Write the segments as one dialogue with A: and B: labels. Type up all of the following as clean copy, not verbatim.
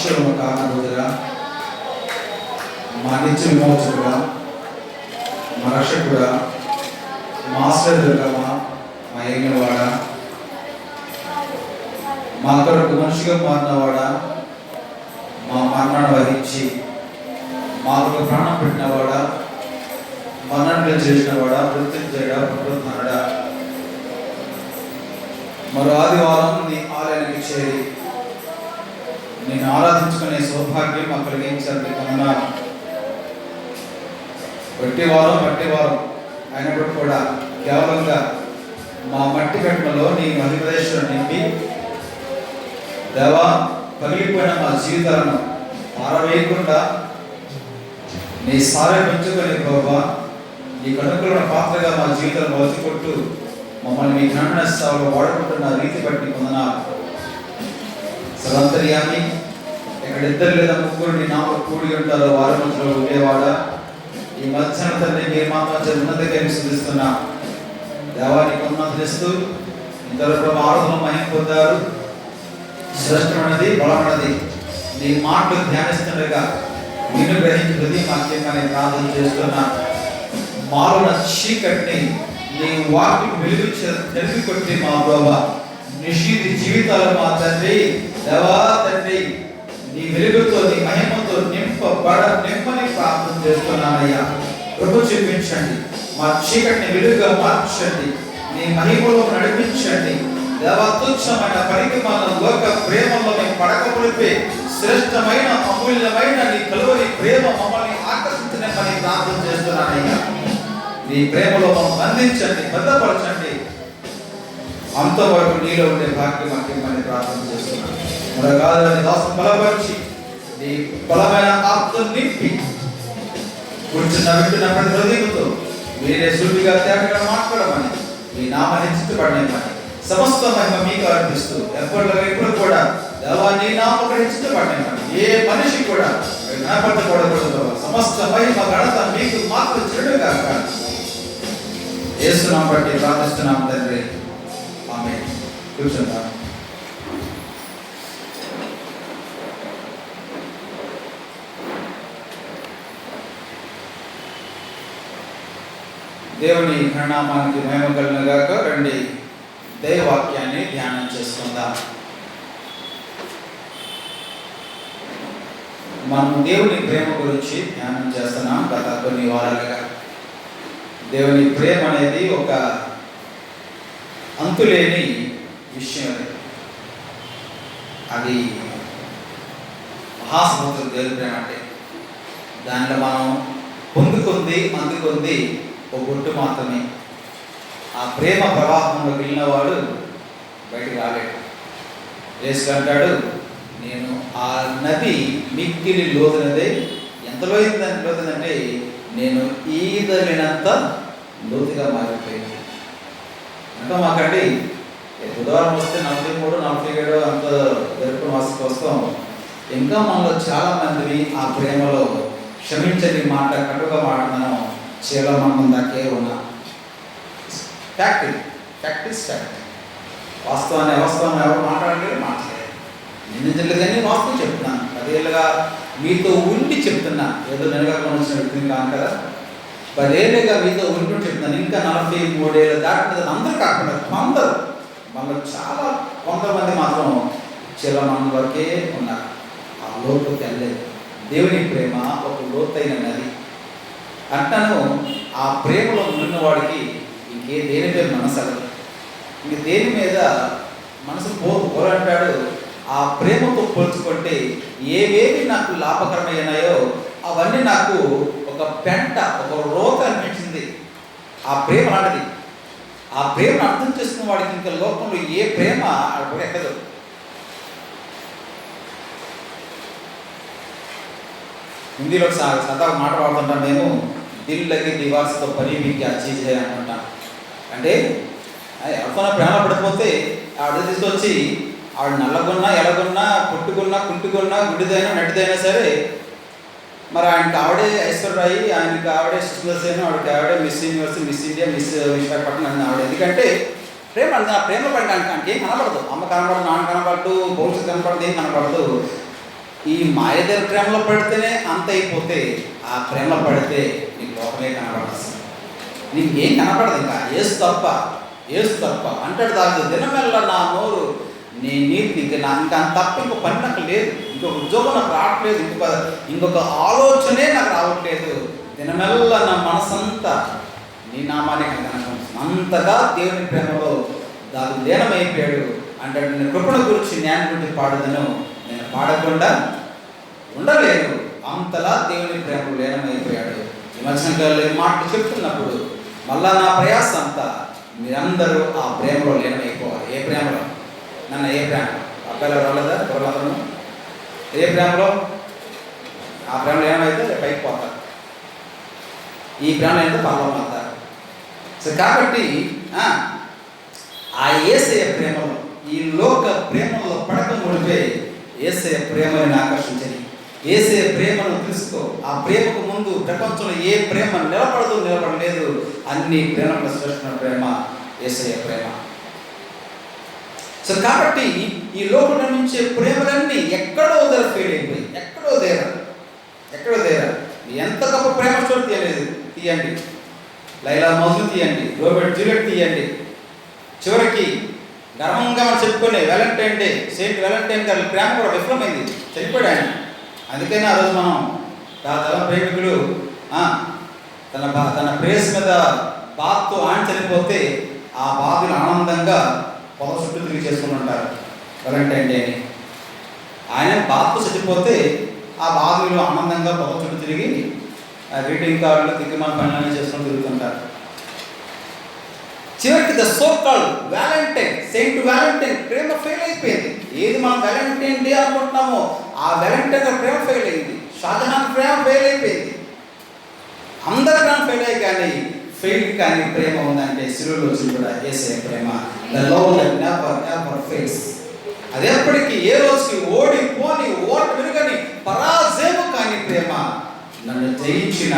A: సాక్షులను కారణబోతుగా, మా నిత్య విమోచకుడా, మా రక్షకుడా, మా ఆశ్రయదుర్గమా, మా ఏగినవాడా, మా కొరకు మనిషిగా మారినవాడా, మా మరణాన్ని వహించి మా కొరకు ప్రాణం పెట్టినవాడా, మరణాన్ని చేసినవాడా, మృత్యుంజయుడా, పునరుద్ధరణుడా, మరో ఆదివారం నీ ఆలయానికి చేరి నేను ఆరాధించుకునే సౌభాగ్యం మాకు కలిగించాలి కన్నాను. మట్టి వారం అయినప్పుడు కూడా కేవలంగా మా మట్టి పెట్టలో నీ మహిమదేశం నింపి దేవా పగిలిపోయిన మా జీవితాలను పారవేయకుండా నీ సారే పెంచుకొని ప్రభావ నీ కనుకలను పాత్రగా మా జీవితాలను వలుచుకుంటూ మమ్మల్ని మీ జ్ఞానస్థానంలో వాడుకుంటున్న రీతి బట్టి పొందనాలు. సర్వంతర్యామి, ఇక్కడ ఇద్దరు లేదా ముగ్గురు నీ నామం కూడి ఉంటారో వారి మధ్యలో ఉండేవాడా, ఈ మధ్యాహ్నం తండ్రి మీరు మాత్రం ఉన్నతగా విశ్వసిస్తున్నా దేవానికి ఉన్నతిస్తూ ఇంతవరకు ఆరాధన మహిమ పొందారు. శ్రేష్టమైనది, బలమైనది నీ మాటలు ధ్యానిస్తుండగా నిన్ను గ్రహించి హృదయం వాక్యంగా ప్రార్థన చేస్తున్నా. మారున చీకటిని నీ వాక్యం వెలుగు కొట్టి మా ప్రభా నిషీది జీవితాలు మా తండ్రి దేవా తండ్రి నీ వెలుగుతో నీ మహిమతో నింపని ప్రార్థన చేస్తున్నానయ్యా. ప్రభు చూపించండి, మా చీకటిని వెలుగుగా మార్చండి, నీ మహిమలో నడిపించండి దేవా. తుచ్చమైన పరిగమాన లోక ప్రేమలో మేము పడకపోతే శ్రేష్టమైన అమూల్యమైన నీ కలువరి ప్రేమ మమ్మల్ని ఆకర్షించని ప్రార్థన చేస్తున్నానయ్యా. నీ ప్రేమలో మమ్మల్ని అందించండి, భద్రపరచండి, అంతవరకు నీలో ఉండే భాగ్యం మాకేమని ప్రార్థన చేస్తున్నాను. మరో కాదని దాసం బలపరిచి నీ బలమైన ఆత్మను నింపి కూర్చున్న వింటున్న ప్రతి హృదయంతో మీరే సూటిగా తేటగా మాట్లాడమని మీ నామాన్ని హెచ్చించబడమని సమస్త మహిమ మీకు అర్పిస్తూ ఎప్పుడు కూడా దేవా నీ నామం హెచ్చించబడమని ఏ మనిషి కూడా జ్ఞాపకపడకూడదు. సమస్త మహిమ ఘనత మీకు మాత్రం చెడుగా యేసునామం బట్టి ప్రార్థిస్తున్నాం తండ్రి, ఆమేన్. కూర్చుందాం. దేవుని ఘననామానికి మహిమ కలుగునుగాక. రండి దైవవాక్యాన్ని ధ్యానం చేసుకుందాం. మనం దేవుని ప్రేమ గురించి ధ్యానం చేస్తున్నాం గత కొన్ని వారాలుగా. దేవుని ప్రేమ అనేది ఒక అంతులేని విషయం. అది మహాసముద్రం దేవుని ప్రేమ అంటే దాంట్లో మనం అందుకుంది ఒక గుట్టు మాత్రమే. ఆ ప్రేమ ప్రవాహంలో వెళ్ళినవాడు బయటకు రాలేడు. యేసు అంటాడు, నేను ఆ నది మిక్కిలి లోతునదే. ఎంత లోతుందంటే నేను ఈదలినంత లోతుగా మారిపోయింది. అంటే మాకండి బుధవారం వస్తే 43, 47 అంత జరుపు మాసకు వస్తాం. ఇంకా మనలో చాలా మందిని ఆ ప్రేమలో క్షమించని మాట, కటుగా మాట మనం చీలమన్నం దాకే ఉన్నా. ఫ్యాక్ట్. వాస్తవాన్ని ఎవరు మాట్లాడలేదు, మాట్లాడలేదు. నిందించలేదు కానీ వాస్తవం చెప్తున్నాను. 10 ఏళ్ళుగా మీతో ఉండి చెప్తున్నా. ఏదో నెలగా కొనిసిన వ్యక్తిని కాను కదా, 10 ఏళ్ళుగా మీతో ఉండి చెప్తున్నాను. ఇంకా 43 ఏళ్ళు దాటిన అందరూ కాకుండా కొందరు, మనలో చాలా కొంతమంది మాత్రం చీలమన్నం వరకే ఉన్నారు. ఆ లోతుకి వెళ్ళలేదు. దేవుని ప్రేమ ఒక లోతైన నది అంటాను. ఆ ప్రేమలో ఉన్నవాడికి ఇంకే దేని మీద మనసు అలదు, ఇంక దేని మీద మనసు పోరంటాడు. ఆ ప్రేమతో పోల్చుకుంటే ఏవేవి నాకు లాభకరమైనాయో అవన్నీ నాకు ఒక పెంట, ఒక రోత అనిపించింది. ఆ ప్రేమ లాంటిది. ఆ ప్రేమను అర్థం చేసుకున్న వాడికి ఇంకా లోకంలో ఏ ప్రేమ కూడా ఎక్కదు. హిందీలో సరదాగా మాట వాడుతుంటాం మేము, దిల్ లగి దివాస్తో పని మీకు చీజ్ అనుకుంటాం. అంటే ఎవరికైనా ప్రేమ పడిపోతే ఆవిడ తీసుకొచ్చి ఆవిడ నల్లగొన్నా, ఎలగొన్నా, పుట్టుకున్నా, కుంటుకున్నా, గుడ్డిదైనా, నటిదైనా సరే మరి ఆయనకి ఆవిడే ఐశ్వర్యాయి, ఆయనకి ఆవిడే సుస్మితసేన, ఆవిడకి ఆవిడే miss universe, miss India, miss Visakhapatnam ఆవిడ. ఎందుకంటే ప్రేమ ఆ ప్రేమ పడడానికి అంటే ఏం కనపడదు. అమ్మ కనపడదు, నాన్న కనపడదు, భవిష్యత్తు కనపడదు, ఏం కనపడదు. ఈ మాయదేవ ప్రేమలో పడితేనే అంత అయిపోతే, ఆ ప్రేమలో పడితే నీకు లోకమే కనపడదు, నీకు ఏం కనపడదు. ఇంకా ఏసు తప్ప అంటాడు దాని దినమెల్ల నా నోరు నీ నీతి, ఇంకా తప్ప ఇంకో పని నాకు లేదు, ఇంకొక ఉద్యోగం నాకు రావట్లేదు, ఇంకొక ఆలోచనే నాకు రావట్లేదు. దినమెల్ల నా మనసంతా నీ నామానికి కనపడుతుంది. అంతగా దేవుని ప్రేమలో దాని లీనమైపోయాడు. అంటాడు, నేను కృపణ గురించి జ్ఞానం గురించి పాడదను, నేను పాడకుండా ఉండలేను. అంతలా దేవుని ప్రేమలో లీనమైపోయాడు. ఈ మధ్యకాలంలో మాటలు చెప్తున్నప్పుడు మళ్ళా నా ప్రయాస అంతా మీరందరూ ఆ ప్రేమలో లీనమైపోవాలి. ఏ ప్రేమలో? నన్ను ఏ ప్రేమ? అబ్బాయిలో రాలేదా? ఎవరు? ఏ ప్రేమలో? ఆ ప్రేమలో ఏమైతే పైకి పోతారు, ఈ ప్రేమ అయితే పర్వం అవుతారు. సో కాబట్టి ఆ యేసయ్య ప్రేమలో, ఈ లోక ప్రేమలో పడక ముడిపే యేసయ్య ప్రేమని ఆకర్షించని, యేసయ్య ప్రేమను తెలుసుకో. ఆ ప్రేమకు ముందు ప్రపంచంలో ఏ ప్రేమ నిలబడలేదు. అన్ని ప్రేమల శ్రేష్ఠ ప్రేమ యేసయ్య ప్రేమ. సో కాబట్టి ఈ లోకంలో నుంచే ప్రేమలన్నీ ఎక్కడో ఫెయిల్ అయిపోయి, ఎక్కడో దేరా. ఎంత గొప్ప ప్రేమ స్టోరీ తీయండి, లైలా మజ్ను తీయండి, రోబర్ట్ జూలియట్ తీయండి. చివరికి గర్వంగా మనం చెప్పుకునే వ్యాలంటైన్ డే, సెయింట్ వ్యాలంటైన్ గారి ప్రేమ కూడా విఫలమైంది, చనిపోయాడు ఆయన. అందుకని ఆ రోజు మనం తన ప్రేమికుడు తన ప్రేయస్ మీద బాధతో ఆయన చనిపోతే ఆ బాధను ఆనందంగా పొద చుట్టూ తిరిగి చేసుకుని ఉంటారు వ్యాలంటైన్ డే అని. ఆయన బాధతో చనిపోతే ఆ బాధలు ఆనందంగా పొద చుట్టూ తిరిగి గ్రీటింగ్ కార్డులు తిరిగిమాల పనులన్నీ చేసుకొని తిరుగుతుంటారు. చివరికి the so called Valentine, Saint Valentine Prema fail అయిపోయింది. ఏది మనం వ్యాలంటైన్ డే అనుకుంటున్నామో ఆ వ్యాలంటైన్ ప్రేమ ఫెయిల్ అయింది. షాజహాన్ ప్రేమ ఫెయిల్ అయిపోయింది. అందరి ప్రేమ ఫెయిల్ అయ్యి కానీ ప్రేమ ఉందంటే సిలువలో వచ్చింది కూడా యేసయ్య ప్రేమ. The love that never fails. అది ఎప్పటికీ ఏ రోజుకి ఓడిపోని, ఓట విరుగని, పరాజయము కాని ప్రేమ, నన్ను జయించిన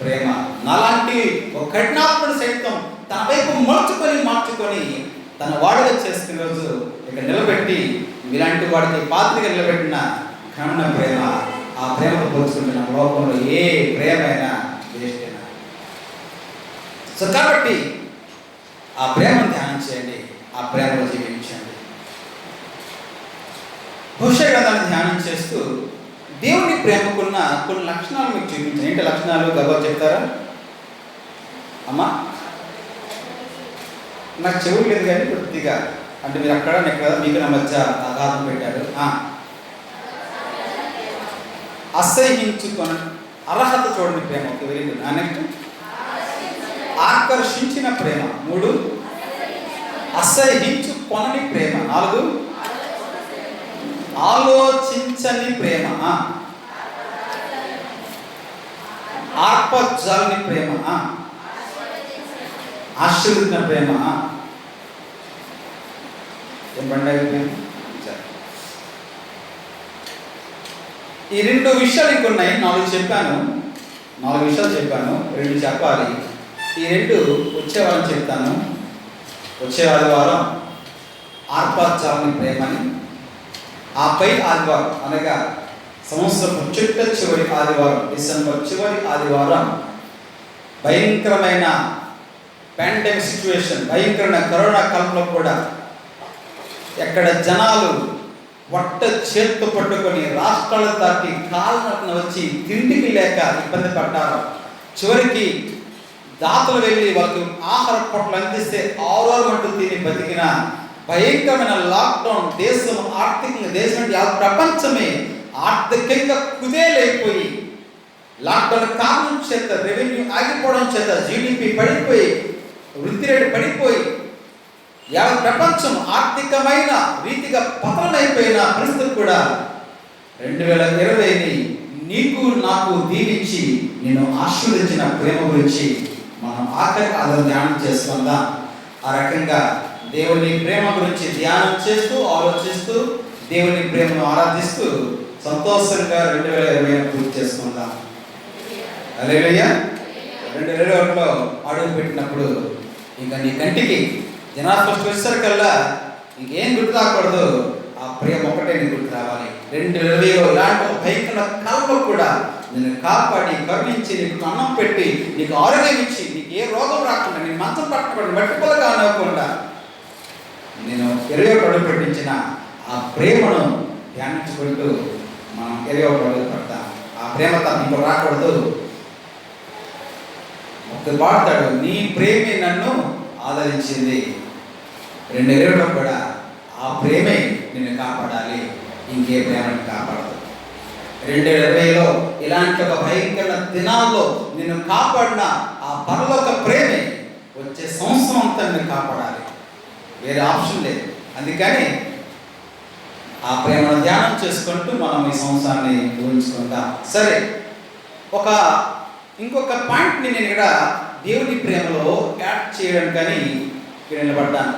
A: ప్రేమ. నాలాంటి ఒక కఠినాత్ముడు సైతం తన వైపు మార్చుకొని తన వాడిగా చేసుకునే రోజు ఇక్కడ నిలబెట్టి ఇలాంటి వాడికి పాత్రగా నిలబెట్టిన ఘన ప్రేమ. ఆ ప్రేమను పోల్చుకుంటున్న లోకంలో ఏ ప్రేమైనా వేస్తేనా. సో కాబట్టి ఆ ప్రేమను ధ్యానం చేయండి, ఆ ప్రేమలో జీవించండి. హోషేయ గ్రంథాన్ని ధ్యానం చేస్తూ దేవుని ప్రేమకున్న కొన్ని లక్షణాలు మీకు చూపించాను. ఏంటి లక్షణాలు? గబా చెప్తారా అమ్మా? నాకు చెవులు లేదు కానీ కొద్దిగా, అంటే మీరు అక్కడ కదా మీకు నా మధ్య అగాధం పెట్టారు. అసహ్యించుకొని అర్హత చూడండి ప్రేమ. Okay, very good. నెక్స్ట్ ఆకర్షించిన ప్రేమ. 3 అసహ్యించుకొనని ప్రేమ. 4 ఆలోచించని ప్రేమ. ఆర్పజాలని ప్రేమ. ఆశీర్వదించిన ప్రేమ. ఏం పండుగ ప్రేమ? ఈ 2 విషయాలు ఇంకొన్నాయి. 4 చెప్పాను. 2 చెప్పాలి. ఈ 2 వచ్చే వారం చెప్తాను. వచ్చే ఆదివారం ఆర్పజాలని ప్రేమని, ఆపై ఆదివారం అనగా సంవత్సరం చివరి ఆదివారం, డిసెంబర్ చివరి ఆదివారం భయంకరమైన పాండమిక్ సిచ్యువేషన్, భయంకరమైన కరోనా కాలంలో కూడా ఎక్కడ జనాలు వట్ట చేత్తో పట్టుకొని రాష్ట్రాల దాటి కాళ్ళను వచ్చి తిండికి లేక ఇబ్బంది పడ్డారు. చివరికి దాతలు వెళ్ళి వాళ్ళకి ఆహార పొట్లు అందిస్తే 6 మట్టు తిని బతికిన భయంకరమైన లాక్డౌన్. దేశం ఆర్థికంగా, దేశం ప్రపంచమే ఆర్థికంగా కుదేలైపోయి, లాక్డౌన్ కారణం చేత రెవెన్యూ ఆగిపోవడం చేత జీడిపి పడిపోయి, వృద్ధి రేటు పడిపోయి, యావత్ ప్రపంచం ఆర్థికమైన రీతిగా పతనమైపోయిన పరిస్థితి కూడా 2020ని నీకు నాకు దీవించి నేను ఆశీర్వదించిన ప్రేమ గురించి మనం ఆఖరి ధ్యానం చేసుకుందాం. ఆ రకంగా దేవుని ప్రేమ గురించి ధ్యానం చేస్తూ, ఆలోచిస్తూ, దేవుని ప్రేమను ఆరాధిస్తూ సంతోషంగా 2020 పూర్తి చేసుకుందాం. హల్లెలూయా. 2021లో అడుగు పెట్టినప్పుడు ఇంకా నీ కంటికి జనవరి 1 వచ్చేసరికల్లా ఇంకేం గుర్తు రాకూడదు. ఆ ప్రేమ ఒకటే నీకు గుర్తు రావాలి. 2020లో ఇలాంటి ఒక భయంకర కాలంలో కూడా నిన్ను కాపాడి కరుణించి నీకు అన్నం పెట్టి నీకు ఆరోగ్యం ఇచ్చి నీకు ఏ రోగం రాకుండా నేను మంచం పట్టకుండా మట్టిపొలగా అనుకోకుండా నేను 21 అడుగు పెట్టించిన ఆ ప్రేమను ధ్యానించుకుంటూ మనం 21 అడుగు పడతాం. ఆ ప్రేమతో నీకు రాకూడదు. ఒక వాడతాడు, నీ ప్రేమే నన్ను ఆదరించింది. 2020లో కూడా ఆ ప్రేమే నిన్ను కాపాడాలి, ఇంకే ప్రేమను కాపాడదు. 2020లో ఇలాంటి ఒక భయంకర దినాల్లో నిన్ను కాపాడిన ఆ పరలోక ప్రేమే వచ్చే సంవత్సరం అంతా నిన్ను కాపాడాలి. వేరే ఆప్షన్ లేదు. అందుకని ఆ ప్రేమను ధ్యానం చేసుకుంటూ మనం ఈ సంవత్సరాన్ని ఊహించుకుంటాం. సరే, ఇంకొక పాయింట్ని నేను ఇక్కడ దేవుని ప్రేమలో యాడ్ చేయడానికని ఇక్కడ నిలబడ్డాను.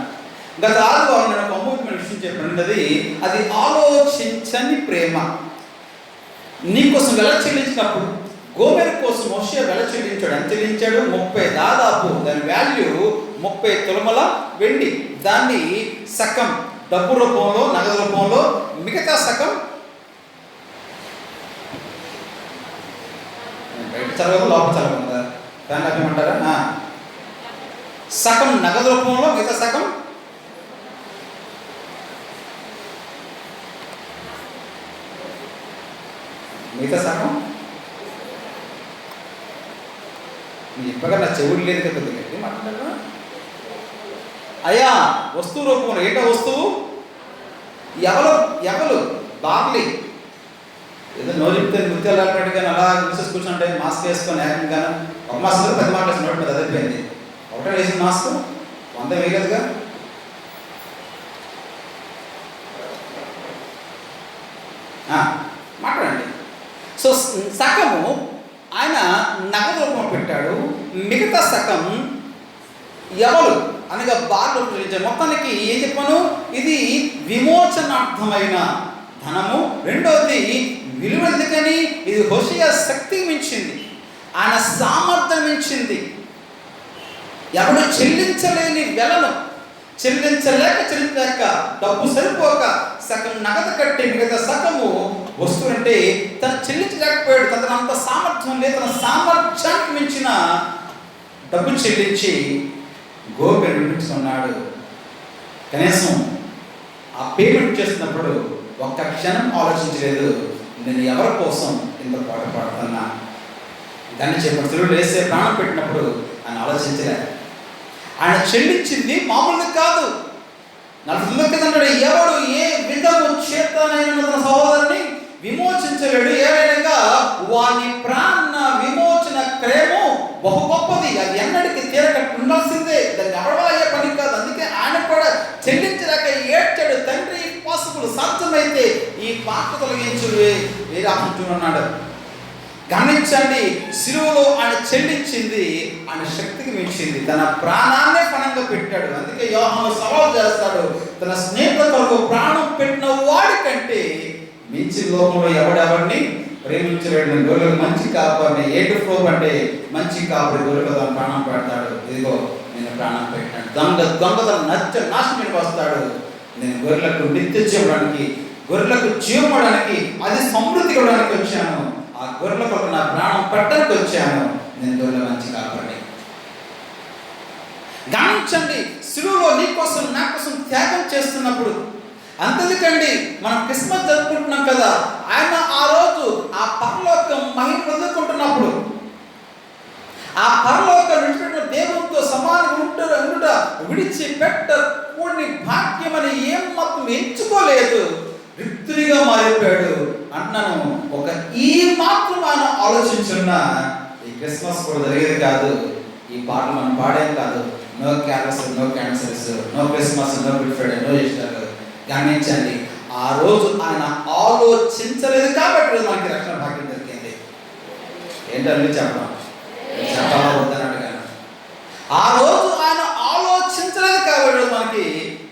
A: గత ఆదివారం నేను ఒక అమూల్యమైన విషయం చెప్పినది, అది ఆలోచించని ప్రేమ. నీకోసం వెల చెల్లించినప్పుడు గోమెరు కోసం మోషే వెల చెల్లించాడు. ఎంత చెల్లించాడు? 30, దాదాపు దాని వాల్యూ 30 తులముల వెండి. దాన్ని సగం డబ్బు రూపంలో, నగదు రూపంలో, మిగతా సగం బయట చదవదు, లోపల చదవకుండా దాన్ని అర్థమంటారా? సగం నగదు రూపంలో, మిగతా సగం చెప్పగా నా చెవుడు లేదు కదా, మాట్లాడారా? అయ్యా, వస్తువు రూపంలో ఏంటో వస్తువు? ఎవరు బార్లీ. ఏదో నో చెప్తే నృత్యాలు ఆడినట్టు కానీ అలా చూసేసి కూర్చుంటే మాస్క్ వేసుకొని యాక్టింగ్ గాను ఒక మాస్క్ 10 మార్కులు వేసిన నోటి మీద అదిపోయింది. ఒకటే వేసిన మాస్క్ 100 వేయలేదుగా. మాట్లాడండి. సో సగము ఆయన నగదు రూపం పెట్టాడు, మిగతా సగం ఎవరు అనగా బార్లు ఉపయోగించారు. మొత్తానికి ఏం చెప్పాను? ఇది విమోచనార్థమైన ధనము. రెండవది విలువ. ఎందుకని? ఇది హోషేయ శక్తి మించింది, ఆయన సామర్థ్యం మించింది. ఎవడు చెల్లించలేని వెలను చెల్లించలేక డబ్బు సరిపోక సగం నగదు కట్టి మిగతా సగము వస్తువు అంటే తను చెల్లించలేకపోయాడు. తన అంత సామర్థ్యం లేదు. తన సామర్థ్యానికి మించిన డబ్బు చెల్లించి గోపెను విడిపించుకున్నాడు. కనీసం ఆ పేమెంట్ చేస్తున్నప్పుడు ఒక్క క్షణం ఆలోచించలేదు, నేను ఎవరి కోసం ఇంత పాటుపడుతున్నా. దాన్ని చెప్పిన వేసే ప్రాణం పెట్టినప్పుడు ఆయన ఆలోచించలేదు. ఆయన చెల్లించింది మామూలుగా కాదు. 40 అంటాడు, ఎవడు ఏ విధము చేతనైన తన సహోదరుని విమోచించలేడు, ఏ విధంగా వాని ప్రాణ విమోచన క్రయము బహు గొప్పది, అది ఎన్నటికి తీరక ఉండాల్సిందే, దాన్ని ఎవడో అయ్యే పని కాదు. అందుకే ఆయన కూడా చెల్లించలేక ఏడ్చాడు, తండ్రి పాసిబుల్ సాధ్యమైతే ఈ పాప తొలగించు వేరే ఆపుతున్నాడు. గమనించండి, శిలువలో ఆయన చెల్లించింది ఆయన శక్తికి మించింది. తన ప్రాణాన్నే పణంగా పెట్టాడు. అందుకే యోహాను సవాల్ చేస్తాడు, తన స్నేహితుల కొరకు ప్రాణం పెట్టిన వాడి కంటే మించి లోకంలో ఎవడెవరిని ప్రేమించలేడు. గొర్రెలకు మంచి కాపరిని, ఏటు ఫ్లోర్ అంటే మంచి కాపరి గొర్రెలకు తన ప్రాణం పెడతాడు. ఇదిగో నేను ప్రాణం పెట్టాను. దొంగతను నాశనం వస్తాడు. నేను గొర్రెలకు నిత్య జీవడానికి, గొర్రెలకు జీవడానికి, అది సమృద్ధి ఇవ్వడానికి వచ్చాను. ఆ గొర్రెల కొరకు నా ప్రాణం పెట్టడానికి వచ్చాను. నేను గొర్రెల మంచి కాపాడి. గమనించండి, శిలువలో నీ కోసం నా కోసం త్యాగం చేస్తున్నప్పుడు అంతేకండి. మనం క్రిస్మస్ జరుపుకుంటున్నాం కదా, ఆయన ఆ రోజు ఆ పరలోకం మహిమ పొందుకుంటున్నప్పుడు, ఆ పరలోకం విడిచిపెట్టిన దేవునితో సమానంగా ఉండుట విడిచిపెట్ట కూడిని భాగ్యమని ఏం మాత్రం ఎంచుకోలేదు, రిక్తునిగా మారిపోయాడు అంటున్నాను. ఒక ఈ మాత్రం ఆయన ఆలోచించున్నా ఈ క్రిస్మస్ కూడా జరిగేది కాదు. ఈ పాటలు మనం పాడేది కాదు. No cancer, no cancers, no Christmas, no Good Friday, no Easter. గమనించండి, ఆ రోజు ఆయన ఆలోచించలేదు కాబట్టి మనకి రక్షణ భాగ్యం దొరికింది. ఏంటంటే చెప్పాలా వద్దన్నాడు కానీ ఆ రోజు ఆయన ఆలోచించలేదు కాబట్టి మనకి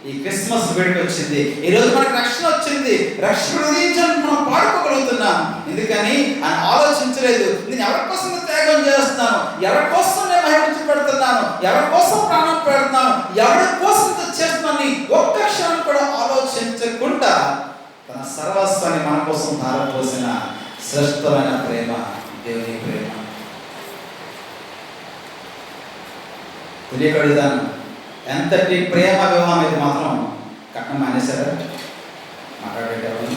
A: ఈ క్రిస్మస్ వేడుక వచ్చింది. ఈ రోజు మనకి రక్షణ వచ్చింది. రక్షణ హృదయించాలని మనం పాడుకోగలుగుతున్నాం. ఎందుకని ఆయన ఆలోచించలేదు, నేను ఎవరి కోసం త్యాగం చేస్తున్నాను, ఎవరి కోసం నేను మహిళ పెడుతున్నాను, ఎవరి కోసం ప్రాణం పెడుతున్నాను, ఎవరి కోసం చేస్తున్నాను అని ఒక్క క్షణం కూడా ఆలోచించకుండా తన సర్వస్వాన్ని మన కోసం ధారపోసిన శ్రేష్టమైన ప్రేమ దేవుని ప్రేమ. తెలియకడుగుతాను, ఎంతటి ప్రేమ వివాహం ఇది మాత్రం కట్నం మానేశారా? మాట్లాడేటప్పుడు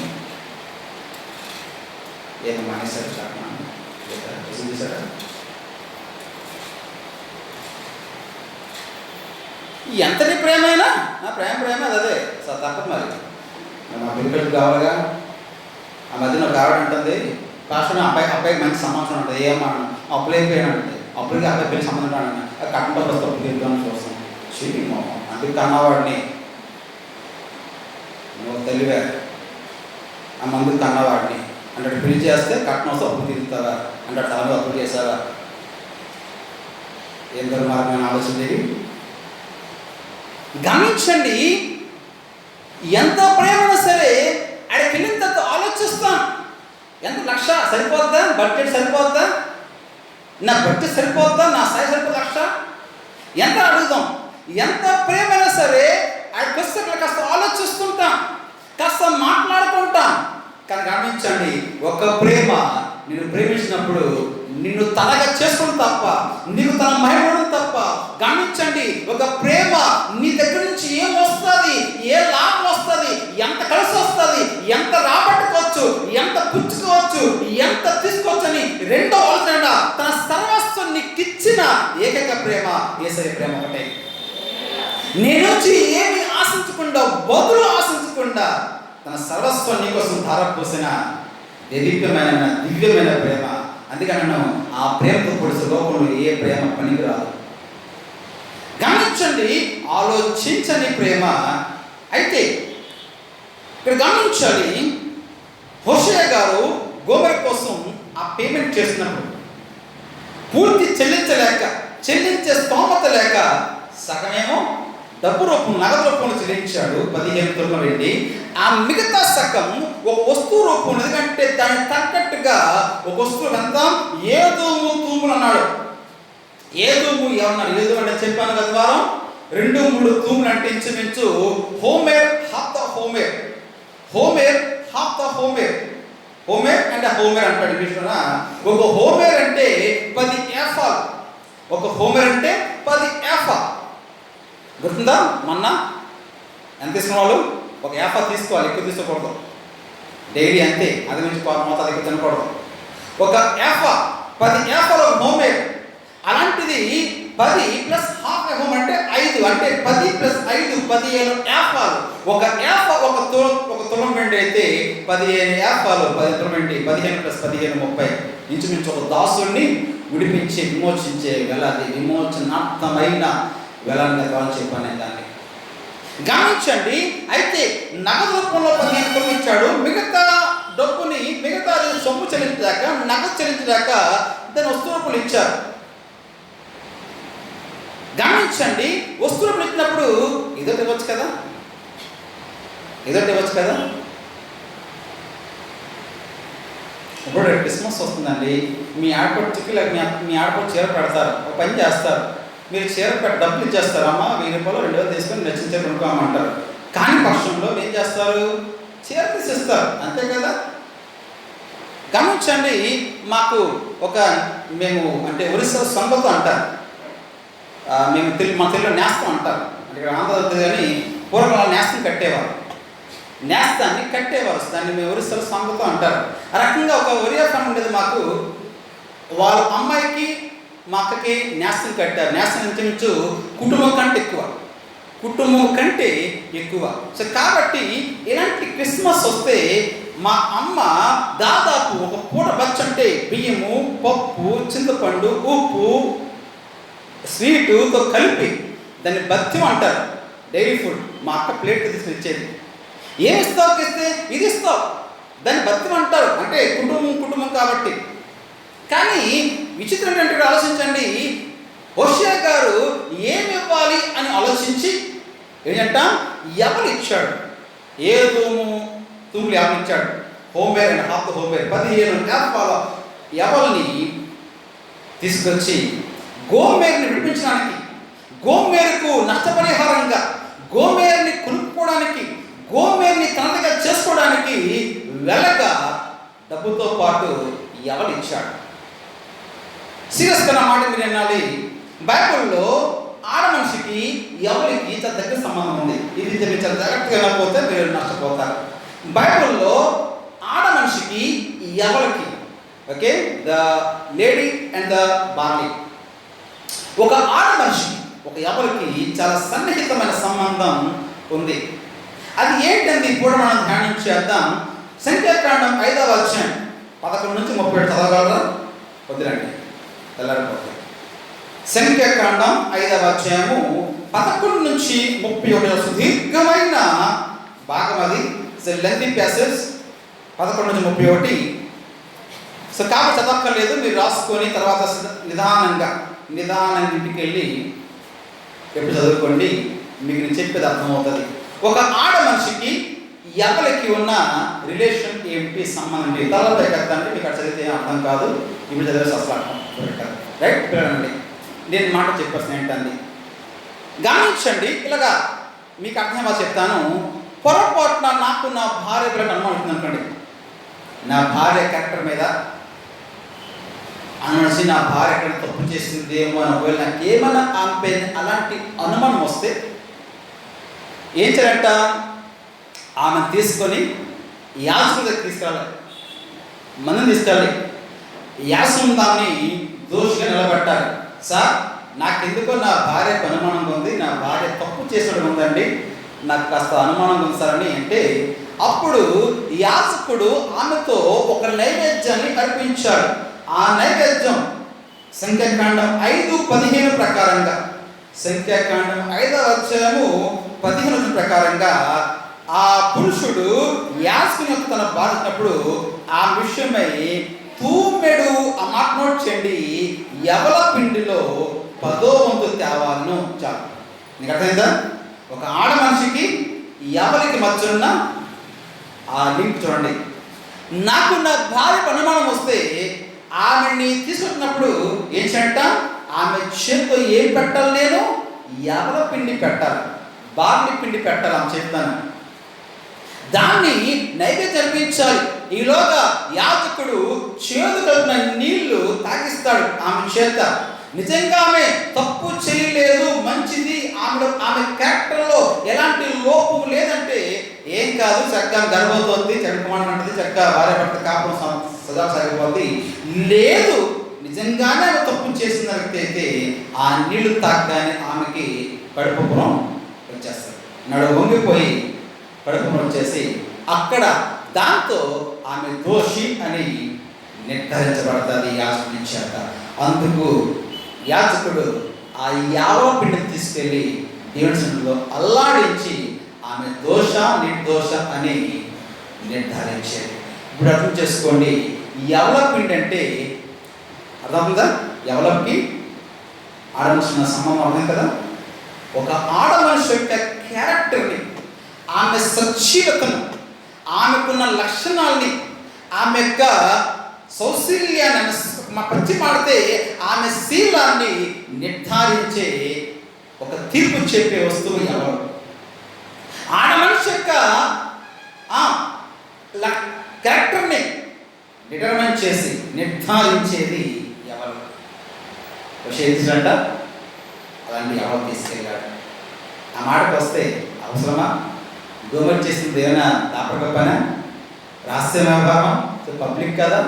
A: ఏమో మానేశారు కట్నం చూసారా? ఎంతటి ప్రేమైనా నా ప్రేమ అదే తప్పదు. మరి మా పిల్లలు కావాలిగా. ఆ మధ్యన ఒక ఆవిడ ఉంటుంది, పాస్టర్ అబ్బాయికి మంచి సంబంధం ఉంటుంది, ఏమన్నా అప్పులు అయిపోయాను అంటే అప్పులకి అబ్బాయి పెళ్లి సంబంధం అండి కట్టంతో వస్తే అప్పులు వెళ్తామని చూస్తాం. అందుకు కన్నవాడిని నువ్వు తెలివే ఆ మందుకు కన్నవాడిని అంటే పెళ్లి చేస్తే కట్నం వస్తే అప్పులు తిరుగుతారా అంటే తల అప్పులు చేశారా? ఏం దుర్మార్గమైన ఆలోచన. గమనించండి, ఎంత ప్రేమైనా సరే ఆడికి వెళ్ళిన తర్వాత ఆలోచిస్తాం, ఎంత లక్ష సరిపోద్దా, బడ్జెట్ సరిపోద్దా, నా బడ్జెట్ సరిపోద్దా, నా స్థాయి సరిపోద్దా, లక్ష ఎంత అడుగుదాం. ఎంత ప్రేమైనా సరే ఆడికి వస్తే కాస్త ఆలోచిస్తుంటాం, కాస్త మాట్లాడుకుంటాం. కానీ గమనించండి, ఒక ప్రేమ నిన్ను ప్రేమించినప్పుడు నిన్ను తనగా చేసుకుని తప్ప, నీకు తన మహిమను తప్ప. గమనించండి, ఒక ప్రేమ నీ దగ్గర నుంచి ఏం వస్తుంది, ఏ లాభం వస్తుంది, ఎంత కలిసి వస్తుంది, ఎంత రాబట్టుకోవచ్చు, ఎంత పుచ్చుకోవచ్చు, ఎంత తీసుకోవచ్చు అని రెండో ఆలోచన. తన సర్వస్వం నీకు ఇచ్చిన ఏకైక ప్రేమ యేసయ్య ప్రేమ ఒకటే. నేను వచ్చి ఏమి ఆశించకుండా, బదులు ఆశించకుండా తన సర్వస్వం నీ కోసం ధారపోసిన దివ్యమైన ప్రేమ. అందుకని నన్ను ఆ ప్రేమతో పొడిసే లోకంలో ఏ ప్రేమ పనికి రాదు. గమనించండి, ఆలోచించని ప్రేమ. అయితే ఇక్కడ గమనించాలి, హోషేయ గారు గోమెరు కోసం ఆ పేమెంట్ చేసినప్పుడు పూర్తి చెల్లించే స్తోమత లేక సగమేమో డబ్బు రూపం, నగదు రూపంలో చెల్లించాడు 15 తులాల వెండి. ఆ మిగతా సగం ఒక వస్తువు రూపం, ఎందుకంటే దానికి తగ్గట్టుగా ఒక వస్తువు ఎంత, ఏదోము తూములు అన్నాడు. ఏదోము ఏమన్నారు? ఏదో అంటే చెప్పాను కదా వారం, 2-3 తూములు అంటే ఇంచుమించు హోమేర్ హాఫ్ ద హోమేర్, హోమేర్ హాఫ్ ద హోమేర్, హోమేర్ అంటే హోమేర్ అంటాడు ఇంగ్లీష్లోనా. ఒక హోమేర్ అంటే 10 ఏఫాలు, ఒక హోమేర్ అంటే 10 ఏఫా. గుర్తుందా? మొన్న ఎంత తీసుకున్న వాళ్ళు ఒక ఏఫా తీసుకోవాలి, ఎక్కువ తీసుకోకూడదు. డైలీ అంతే, అది నుంచి మోతాదు ఎక్కువ తినకూడదు. ఒక ఏఫా 10 ఏఫాలు హోమేర్. అలాంటిది 10 ప్లస్ హాఫ్ హోమ్ అంటే 5, అంటే 10 ప్లస్ 5 15 ఏఫాలు. ఒక ఏఫా ఒక తులం వెండి అయితే 15 ఏఫాలు, 10 తులం వెండి, 15 ప్లస్ 15 30. ఇంచుమించు ఒక దాసుడిని విడిపించే, విమోచించే వెలాది, విమోచనార్థమైన వెలాన్ని చెప్పాను దాన్ని. గమనించండి, అయితే నగదు రూపంలో 15 తులం ఇచ్చాడు. మిగతా డబ్బుని, మిగతా సొమ్ము చెల్లించడాక, నగదు చెల్లించడాక దాని వస్తువు రూపంలో ఇచ్చారు. గమనించండి, వస్తువులు ఇచ్చినప్పుడు ఇదొకటి ఇవ్వచ్చు కదా, ఇప్పుడు క్రిస్మస్ వస్తుందండి, మీ ఆడపడుచుకి లేక మీ ఆడపడుచు చీర పెడతారు, ఒక పని చేస్తారు, మీరు చీర డబ్బులు ఇచ్చేస్తారు, అమ్మ 1000 రూపాయలు 2000 తీసుకొని నచ్చిన చీర కొనుక్కోమంటారు. కానీ పక్షంలో ఏం చేస్తారు, చీర తీసిస్తారు, అంతే కదా. గమనించండి, మాకు మేము అంటే ఒరిస్సా సంగతో అంటారు, మేము మా తెలుగులో నేస్తం అంటారు, అంటే ఇక్కడ ఆంధ్ర కానీ పూర్వకాలం నేస్తం కట్టేవారు, నేస్తాన్ని కట్టేవారు, దాన్ని మేము ఒరిస్సాలో సంగతో అంటారు. ఆ రకంగా ఒక ఒరియా ఫ్యామిలీ ఉండేది మాకు, వాళ్ళ అమ్మాయికి మా అక్కకి నేస్తం కట్టారు. నేస్తం ఇంచుమించు కుటుంబం కంటే ఎక్కువ. సో కాబట్టి ఇలాంటి క్రిస్మస్ వస్తే మా అమ్మ దాదాపు ఒక పూట బచ్చంటే బియ్యము, పప్పు, చింతపండు, ఉప్పు, స్వీటుతో కలిపి దాన్ని బత్యం అంటారు, డైరీ ఫుడ్. మా అక్క ప్లేట్ తీసుకుని ఇచ్చేది. ఏమి ఇస్తావు ఇస్తే ఇది ఇస్తావు, దాన్ని బత్యం అంటారు, అంటే కుటుంబం కాబట్టి. కానీ విచిత్రం ఏంటంటే ఆలోచించండి, హోషేయ గారు ఏమి ఇవ్వాలి అని ఆలోచించి ఏంటంట ఎవరు ఇచ్చాడు, ఏదోము తూములు ఎవరు ఇచ్చాడు, హోమేర్ అండ్ హాఫ్ ద హోమేర్ 15 ఏఫాల ఎవరిని తీసుకొచ్చి గోమేరుని విడిపించడానికి, గోమేరుకు నష్టపరిహారంగా, గోమేరుని కొనుక్కోవడానికి, గోమేరుని తనదిగా చేసుకోవడానికి వెళ్ళగా డబ్బుతో పాటు ఎవరు ఇచ్చాడు. సీరియస్గా నా మాట మీరు వినాలి. బైబిల్లో ఆడ మనిషికి ఎవరికి చాలా దగ్గర సంబంధం ఉంది. ఇది మీరు చాలా జాగ్రత్తగా వెళ్ళకపోతే మీరు నష్టపోతారు. బైబిల్లో ఆడ మనిషికి ఎవరికి, okay, the lady and the barley, ఒక ఆడ మనిషి ఒక ఎవరికి చాలా సన్నిహితమైన సంబంధం ఉంది. అది ఏంటంది ఇప్పుడు మనం ధ్యానం చేద్దాం. సంఖ్యాకాండం 5వ అధ్యాయం 11 నుంచి 37 చదవగలరా? వద్దులండి, తెల్లారిపోతుంది. సంఖ్యాకాండం 5వ అధ్యాయము 11 నుంచి 31 సుదీర్ఘమైన భాగం. అది లెంతీ ప్యాసేజ్. 11 నుంచి 31. సో కాబట్టి చదవక్కర్లేదు, మీరు రాసుకొని తర్వాత నిదానంగా ఇంటికి వెళ్ళి ఎప్పుడు చదువుకోండి, మీకు నేను చెప్పేది అర్థమవుతుంది. ఒక ఆడ మనిషికి ఎవరికి ఉన్న రిలేషన్ ఏమిటి, సంబంధం ఏంటి? తలపై కదంటే మీకు అక్కడ చదివితే అర్థం కాదు, ఇప్పుడు చదివేసి అసలు అర్థం పెట్టారు. రైట్ పిల్లలండి, నేను మాట చెప్పేస్తాను ఏంటండి, గమనించండి. ఇలాగా మీకు అర్థంగా చెప్తాను. పొరపాటున నాకు నా భార్య పిల్లలు అనుమానిస్తుంది అనుకోండి, నా భార్య క్యారెక్టర్ మీద అనేసి నా భార్య ఎక్కడ తప్పు చేసిందేమో అని ఒకవేళ నాకు ఏమైనా ఆమె అలాంటి అనుమానం వస్తే ఏం చేయాలంట, ఆమెను తీసుకొని యాజకుల దగ్గర తీసుకెళ్ళాలి, మనం తీసుకెళ్ళాలి. యాజకులు దాన్ని దోషిగా నిలబెట్టాలి. సార్, నాకెందుకో నా భార్యకు అనుమానంగా ఉంది, నా భార్య తప్పు చేసడం ఉందండి, నాకు కాస్త అనుమానంగా ఉంది సార్ అని అంటే, అప్పుడు యాజకుడు ఆమెతో ఒక నైవేద్యాన్ని అర్పించాడు. ఆ నైవేద్యం సంఖ్యాకాండం 5:15 ప్రకారంగా, సంఖ్యాకాండం 5వ అధ్యాయము 15 ప్రకారంగా ఆ పురుషుడు యాజకుని యొక్క తన బాధినప్పుడు ఆ విషయమై తూమెడు, ఆ మాట నోట్ చేయండి, యవల పిండిలో 10వ వంతు తేవాలను. చాలు, నీకు అర్థమైందా? ఒక ఆడ మనిషికి ఎవరికి మధ్యన్న ఆ లింక్ చూడండి. నాకు నా భార్య అనుమానం వస్తే ఆమెని తీసుకుంటున్నప్పుడు ఏం చేయంట, ఆమె చేతితో ఏం పెట్టాలి, నేను యవల పిండి పెట్టాలి, బార్లీ పిండి పెట్టాలి. ఆమె చెప్తాను, దాన్ని నైవేద్యం అర్పించాలి. ఈలోగా యాజకుడు చేదు కలిపిన నీళ్లు తాగిస్తాడు ఆమె చేత. నిజంగా ఆమె తప్పు చేయలేదు, మంచిది, ఆమె క్యారెక్టర్లో ఎలాంటి లోపం లేదంటే ఏం కాదు, చక్కగా గర్భవతి చదువుకోమంటుంది, చక్కగా భార్య భర్త కాపురం సదా సాగిపోద్ది. లేదు, నిజంగానే ఆమె తప్పు చేసిన వ్యక్తి అయితే ఆ నీళ్లు తాగగానే ఆమెకి కడుపుపురం వచ్చేస్తుంది, నడు వంగిపోయి కడుపుపురం వచ్చేసి అక్కడ దాంతో ఆమె దోషి అని నిర్ధారించబడుతుంది యాజకుని చేత. అందుకు యాజకుడు ఆ యావ పిండిని తీసుకెళ్ళి దేవుని సన్నిధిలో అల్లాడించి ఆమె దోష నిర్దోష అని నిర్ధారించేది. ఇప్పుడు అర్థం చేసుకోండి, యవల పిండి అంటే అర్థమవుతుందా? యవలకి ఆడ మనిషి సంబంధం అర్థం కదా. ఒక ఆడ మనిషి యొక్క క్యారెక్టర్ని, ఆమె సచ్చీలతను, ఆమెకున్న లక్షణాలని, ఆమె యొక్క సౌశల్యాన్ని పచ్చి పాడితే ఆమె శీలాన్ని నిర్ధారించే ఒక తీర్పు చెప్పే వస్తువు ఎవరు? ఆడ మనిషి యొక్క క్యారెక్టర్ని డిటర్మైన్ చేసి నిర్ధారించేది ఎవరు? విషయంట అలాంటి ఎవరు తీసుకెళ్ళాడు. ఆ మాటకు వస్తే అవసరమా? గవర్నమెంట్ చేసింది ఏమైనా దాపక పని, రహస్య వ్యవహారం, పబ్లిక్ కదా.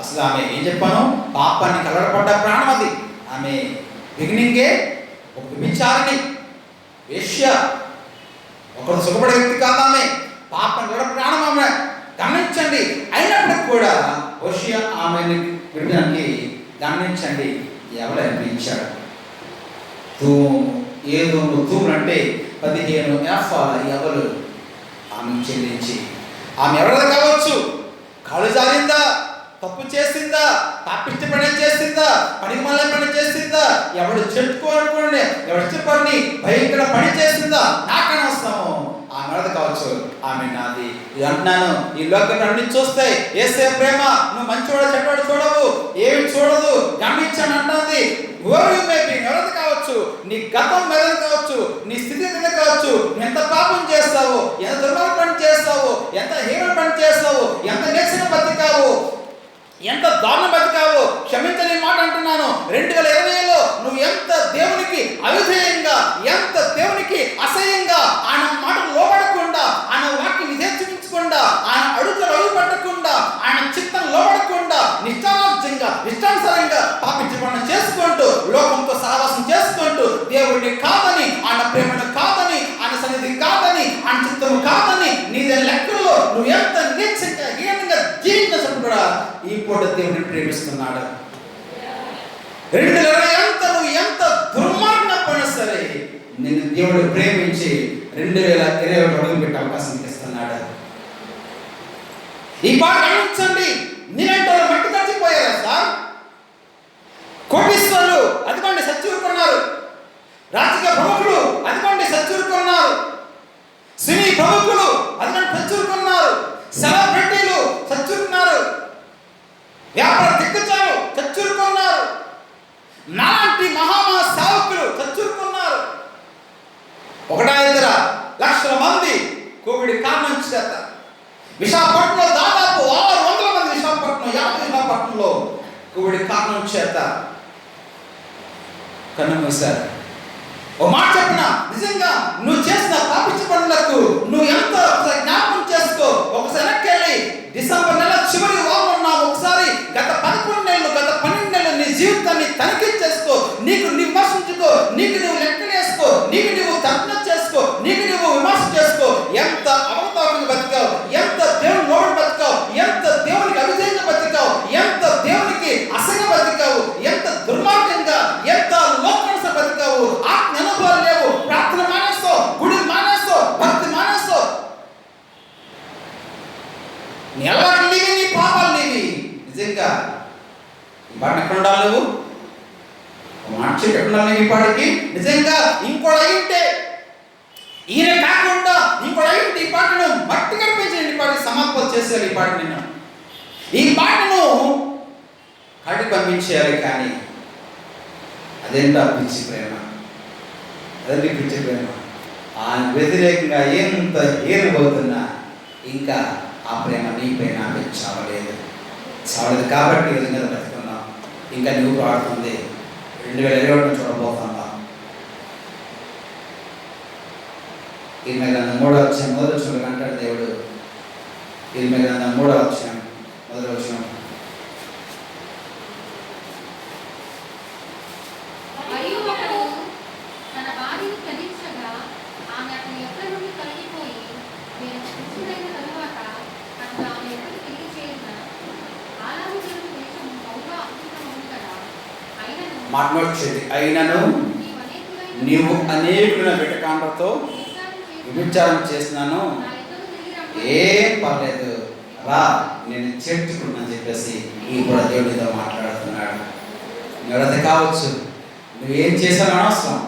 A: అసలు ఆమె ఏం చెప్పాను, పాపాన్ని కలవడపడ్డ ప్రాణం అది. ఆమె బిగినింగే ఒక విచారణి, వేశ్య, ఒకరు సుఖపడే వ్యక్తి కాదు. ఆమె పాపం కలవడ ప్రాణం ఆమె. గమనించండి, అయినప్పటికీ కూడా హోషేయ ఆమెని వినడానికి గమనించండి ఎవరు అనిపించాడు. ఏదో తూములు అంటే 15 ఏఫాల ఎవరు ఆమెను చెల్లించి, ఆమె ఎవరిది కావచ్చు, కాలు జారిందా, తప్పు చేసిందా, పాపిష్టి పని చేసిందా, పనికి మళ్ళీ పని చేసిందా, ఎవడు చెప్పుకోనుకోండి, ఎవడు చెప్పండి భయంకర పని చేసిందా, నాకనే వస్తాము, ఆమె ఎవరిది కావచ్చు, ఆమె నాది. ఇది అంటున్నాను, ఈ లోకం అన్ని చూస్తాయి, ఏసే ప్రేమ నువ్వు మంచివాడు చెడ్డవాడు చూడవు, ఏమి చూడదు, గమనించని అంటుంది. ఎవరిది కావచ్చు, నీ గతం మీద కావచ్చు, నీ స్థితి మీద కావచ్చు, దారుణం బతికావో క్షమించని మాట అంటున్నాను. 2020లో నువ్వు ఎంత దేవునికి అవిధేయంగా, ఎంత దేవునికి అసహ్యంగా, ఆయన మాటలు లోబడకుండా, ఆయన వాక్యం నిజేర్చుకుంటకుండా, ఆయన అడుగులు అడుగుపట్టకుండా, ఆయన చిత్తం లోబడకుండా, నిష్ఠారాజ్యంగా ఇష్టానుసారంగా పాపించబడిన చేసుకుంటూ, లోకంతో సహవాసం చేసుకుంటూ, దేవుడిని కాదని, ఆయన ప్రేమను కాదని, ఆయన సన్నిధి కాదని, ఆయన చిత్తము కాదని, నీదే లెక్కల్లో నువ్వు ఎంత నీచంగా హీనంగా జీవించినప్పుడు కూడా ఈ పూట దేవుడిని ప్రేమిస్తున్నాడు. 2020 నువ్వు ఎంత దుర్మార్గమైనా సరే నిన్ను దేవుడు ప్రేమించి 2021 అడుగు పెట్టే అవకాశం ఇస్తున్నాడు. ఈ పాట గమనించండి. నీలాంటి వాళ్ళు మట్టి తడిచిపోయారా సార్? కోటీశ్వరులు అదిగోండి సచ్చూరుకున్నారు, రాజకీయ ప్రముఖులు అదిగోండి సచ్చూరుకున్నారు, సినీ ప్రముఖులు అదిగోండి సచ్చూరుకున్నారు, సెలబ్రిటీలు చచ్చుకున్నారు, వ్యాపార దిగ్గజాలు చచ్చుకున్నారు, నాలాంటి మహామహా సేవకులు చచ్చుకున్నారు. 1-2 లక్షల మంది కోవిడ్ కారణం చేత విశాఖపట్నంలో దాదాపు 600 మంది విశాఖపట్నంలో కోవిడ్ కారణం చేత కన్నుమూశారు. ఓ మాట చెప్పిన, నిజంగా నువ్వు చేసిన పాపిష్టి పనులకు నువ్వు ఎంత జ్ఞాపకం చేసుకో. ఒకసారి వెనక్కి డిసెంబర్ నెల చివరి వారం ఉన్నావు. ఒకసారి గత 11 నెలలు, గత 12 నెలలు నీ జీవితాన్ని తనిఖీ చేసుకో. నీకు విమర్శించుకో, నీకు నువ్వు లెక్కలేసుకో, నీకు నువ్వు తర్పణ చేసుకో, నీకు నువ్వు విమర్శ చేసుకో. ఎంత అవతారంగా బతికావు, ఎంత దేవుని లోబడి బతికావు, ఎంత దేవునికి అవిధేయంగా బతికావు, ఎంత దేవునికి అసహ్యంగా బతికావు, ఎంత దుర్మార్గంగా, ఎంత లోకరస బతికావు. ఆత్మ అనుభవాలు లేవు, ప్రార్థన మానేస్తో, గుడి మానేస్తో, భక్తి మానేస్తో. నీ అలవాట్లు నీవి, నీ పాపాలు నీవి. నిజంగా ఈ పాట ఎక్కడ ఉండాలి? నువ్వు మాట చెప్పి ఎక్కడ ఉండాలి? ఈ పాటకి నిజంగా ఇంకోటి అయింటే, ఈయన కాకుండా ఇంకోటి అయింటే ఈ పాటను మట్టి కనిపించండి. ఈ పాటకి సమాపన చేసేయాలి. ఈ పాట నిన్ను, ఈ పాటను కట్టి పంపించేయాలి. కానీ అదేంటో పిచ్చి ప్రేమ, అదే పిచ్చి ప్రేమ. ఆయన వ్యతిరేకంగా ఎంత ఏరుబోతున్నా ఇంకా ఆ ప్రేమ నీపై నాకు చావలేదు కాబట్టి ఈ విధంగా బ్రతుకున్నాం. ఇంకా నువ్వు పాడుతుంది 2021 చూడబోతున్నా. ఈ మీద 3వ అధ్యాయం మొదటి వచనం అంటాడు దేవుడు. ఈ మీద 3వ అధ్యాయం మొదటి వచనం, మాట్లాడుచేది అయినను నీవు అనేకుల వెటకాండతో విచారం చేసినాను, ఏం పర్లేదు రా నేను చేర్చుకున్నాను చెప్పేసి ఈ కూడా దేవుడితో మాట్లాడుతున్నాడు. ఎవరైతే కావచ్చు, నువ్వేం చేశాను అనవసరం.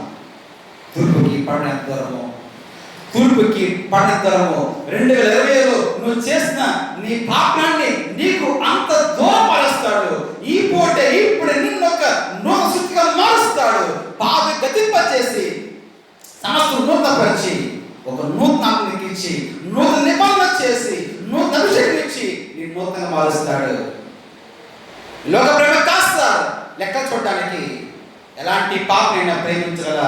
A: తూర్పుకి పడిన దూరము, తూర్పుకి పడిన దూరము. 2020లో నువ్వు చేసిన నీ పాపాన్ని నీకు అంత దూరం పరుస్తాడు. ఈ పూటే ఇప్పుడే నిన్ను ఒక నూతన స్థితిగా మారుస్తాడు. పాప గతింపచేసి సమస్త నూతనపరిచి ఒక నూతన ఆత్మకి ఇచ్చి నూతన నిబంధన చేసి నూతన అభిషేకం ఇచ్చి నీ నూతనంగా మారుస్తాడు. లోక ప్రేమ కాస్త లెక్క చూడడానికి ఎలాంటి పాపనైనా ప్రేమించగల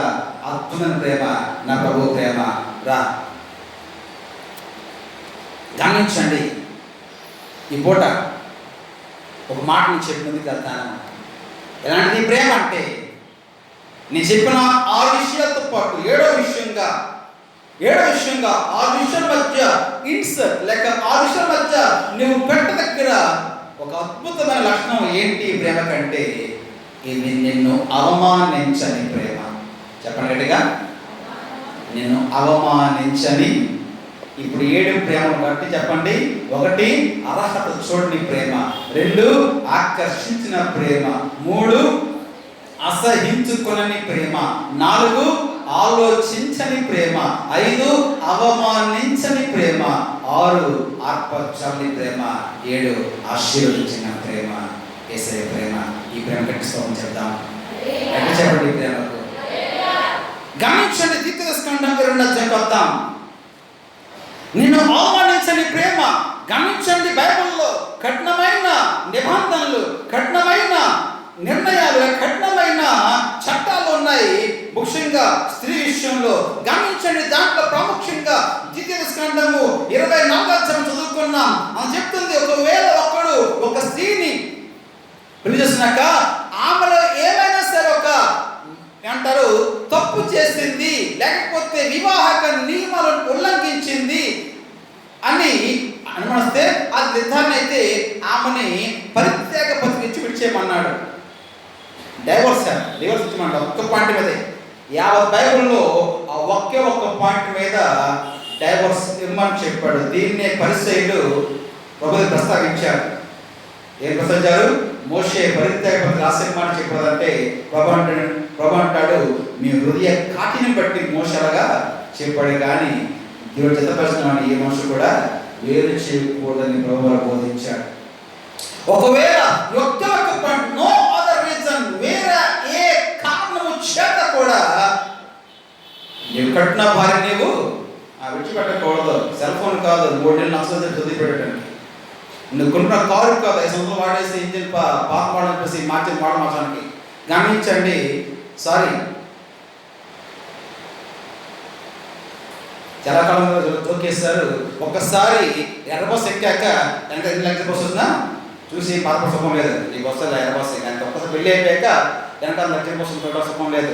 A: అద్భుతమైన ప్రేమ నా ప్రభు ప్రేమ. రా గమనించండి. ఈ పూట ఒక మాట నేను చెప్పి ముందుకు వెళ్తాను. ఎలాంటి ప్రేమ అంటే నేను చెప్పిన 6 విషయాలతో పాటు 7వ విషయంగా 6 విషయాల మధ్య ఇన్సర్ట్ లేక 6 విషయాల మధ్య నువ్వు పెట్ట దగ్గర ఒక అద్భుతమైన లక్షణం ఏంటి ప్రేమ కంటే, ఇది నిన్ను అవమానించని ప్రేమ. చెప్పండి గట్టిగా, నిన్ను అవమానించని. ఇప్పుడు 7 ప్రేమను బట్టి చెప్పండి. 1 అర్హత చూడని ప్రేమ, 2 ఆకర్షించిన ప్రేమ, 3 అసహించుకొనని ప్రేమ, 4 ఆలోచించని ప్రేమ, 5 అవమానించని ప్రేమ, 6 ఆర్పచని ప్రేమ, 7 ఆశీర్వదించిన ప్రేమ. యేసయ్య ప్రేమ. ఈ ప్రేమ కట్టిస్తామని చెప్దాం. ఎక్కడ చెప్పండి ఈ ప్రేమకు. గమనించండి, ద్వితీయోపదేశకాండం 2వ అధ్యాయం వద్దాం. నిన్ను అవమానించని ప్రేమ. గమనించండి, బైబిల్లో కఠినమైన నిబంధనలు, చట్టాలు ఉన్నాయి. ముఖ్యంగా స్త్రీ విషయంలో గమనించండి. దాంట్లో ప్రాముఖ్యంగా ద్వితీయ స్కంధము 24వ అధ్యాయం చదువుకున్నాం. అని చెప్తుంది, ఒకవేళ ఒకడు ఒక స్త్రీని పెళ్లి చేసినాక ఆమెలో ఏమైనా సరే ఒక అంటారు తప్పు చేసింది, లేకపోతే వివాహక నియమాలను ఉల్లంఘించింది అని అనుమానిస్తే ఆ నిర్ధారణ అయితే ఆమెని పరిత్యాగ పత్రిక ఇచ్చి విడిచేయమన్నాడు. డైవర్స్ ఇచ్చమంటాం. ఒక్క పాయింట్ మీద 50 బైబిల్లో ఆ ఒకే ఒక్క పాయింట్ మీద డైవర్స్ ఇమ్మని చెప్పాడు. దీన్నే పరిసయ్యులు ప్రభువు ప్రస్తావించారు. ఏం ప్రస్తావించారు? మోషే పరిత్యాగ పత్రిక రాసిమ్మని చెప్పాడంటే ప్రభు అంటాడు, మీ హృదయ కాటిని బట్టి మోసలుగా చెప్పాడు, కానీ దేవుడు జతపరిచిన ఏ మనుషులు కూడా వేరు చేయకూడదని ప్రభువు బోధించాడు. ఒకవేళ నో అదర్ రీజన్, వేరే ఏ కారణము చేత కూడా నీవు కట్టిన భార్య నీవు విడిచిపెట్టకూడదు. సెల్ ఫోన్ కాదు, 3 నెలలు నష్టం చదివి పెట్టడానికి. నువ్వు కొన్న కారు కాదు, 5 సంవత్సరాలు వాడేసి ఇంజిన్ పాత వాడనిపిసి మార్చడానికి. గమనించండి, సారీ చాలా కాలంలో తోకేస్తారు. ఒక్కసారి ఎర్ర బస్సు ఎక్కాక ఎంత లక్ష బస్సు వచ్చినా చూసి పాత సుఖం లేదు, నీకు వస్తుంది ఎర్ర బస్సు. అంటే ఒక్కసారి పెళ్ళి అయిపోయాక వెనకాల లక్ష బస్సు సుఖం లేదు.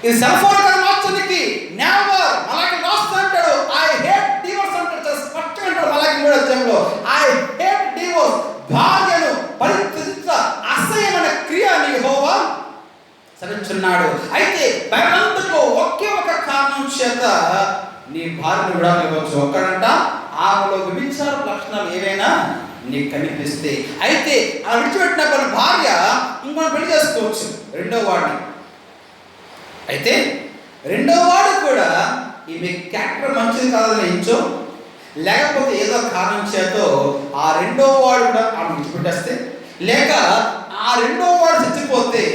A: ఇది సెల్ ఫోన్ కదా మార్చడానికి. నెవర్. మలాకి రాస్తా అంటాడు, ఐ హేట్ డివోర్స్ అంటాడు. స్పష్టంగా అంటాడు మలాకి 3వ అధ్యాయంలో, ఐ హేట్ డివోర్స్. భార్యను పరిత్యజించ అసహ్యమైన క్రియ యెహోవా సరించున్నాడు. అయితే బైబిల్లో ఒకే ఒక కారణం చేత నీ భార్యను విడాలివ్వచ్చు. ఒక్కడంట ఆమెలో విభిచార లక్షణాలు ఏవైనా నీకు కనిపిస్తే, అయితే ఆ విడిచిపెట్టిన భార్య ఇంకొన్ని పెళ్లి చేసుకోవచ్చు రెండో వాడిని. అయితే రెండో వాడు కూడా ఈమె క్యారెక్టర్ మంచిది కాదని ఎంచో, లేకపోతే ఏదో కారణం చేతో ఆ రెండో వాడు కూడా ఆమె విడిచిపెట్టేస్తే, లేక ఆ రెండో వాడు చచ్చిపోతే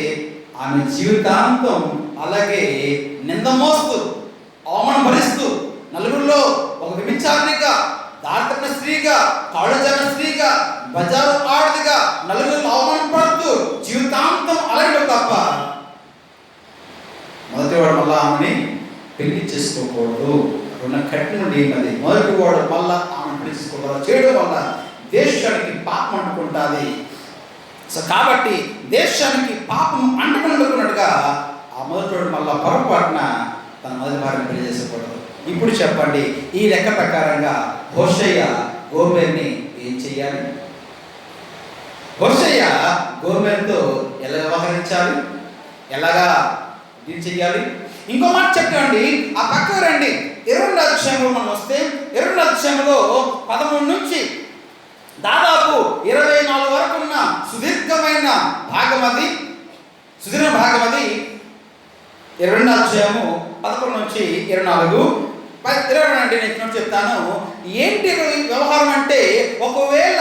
A: ఆమె జీవితాంతం అలాగే నింద మోస్తూ అవమానం భరిస్తూ నలుగురిలో ఒక విభిచారిణిగా, దారితప్పిన స్త్రీగా, కాళ్ళజన స్త్రీగా, బజారు ఆడదిగా నలుగురిలో అవమానం పడుతూ జీవితాంతం అలాగే తప్ప మొదటివాడు మళ్ళా ఆమెని పెళ్లి చేసుకోకూడదు. ఉన్న కట్టి నుండి అది మొదటివాడు మళ్ళా ఆమెను పెళ్లి చేసుకోకూడదు. చేయడం వల్ల దేశానికి పాపం అంటుకుంటుంది. సో కాబట్టి దేశానికి పాపం అంటుకున్నట్టుగా ఆ మొదటివాడు మళ్ళా పొరపాటున తన మొదటి భార్యను పెళ్లి చేసుకోకూడదు. ఇప్పుడు చెప్పండి, ఈ లెక్క ప్రకారంగా హోషేయ గోమెర్ని ఏం చెయ్యాలి? హోషేయ గోమెర్తో ఎలా వ్యవహరించాలి? ఎలాగా డీల్ చెయ్యాలి? ఇంకో మాట చెప్పండి, ఆ పక్కకు రండి. 22వ అధ్యాయంలో మనం వస్తే 22వ అధ్యాయంలో 13 నుంచి దాదాపు 24 వరకు ఉన్న సుదీర్ఘమైన భాగం అది. 22వ అధ్యాయము 11 నుంచి 24. 22 అంటే నేను చెప్తాను. ఏంటి వ్యవహారం అంటే, ఒకవేళ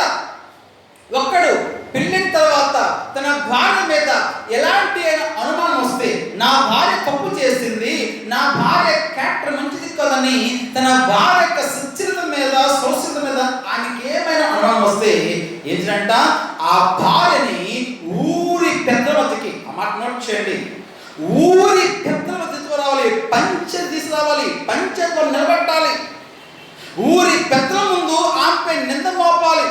A: ఒక్కడు పెళ్ళిన తర్వాత తన భార్య మీద ఎలాంటి అనుమానం వస్తే, నా భార్య తప్పు చేసింది, నా భార్య క్యారెక్టర్ మంచిది కదని తన భార్య యొక్క సుస్థిరత మీద సౌస్థిరత మీద ఆయనకి ఏమైనా అనుమానం వస్తే ఏంటంట, ఆ భార్యని ఊరి పెద్దవతికి, ఆ మాట నోట్ చేయండి, ఊరి పెద్దలు తీసుకురావాలి, పంచె తీసుకురావాలి, పంచెతో నిలబెట్టాలి. ఊరి పెద్దల ముందు ఆమెపై నింద మోపాలి.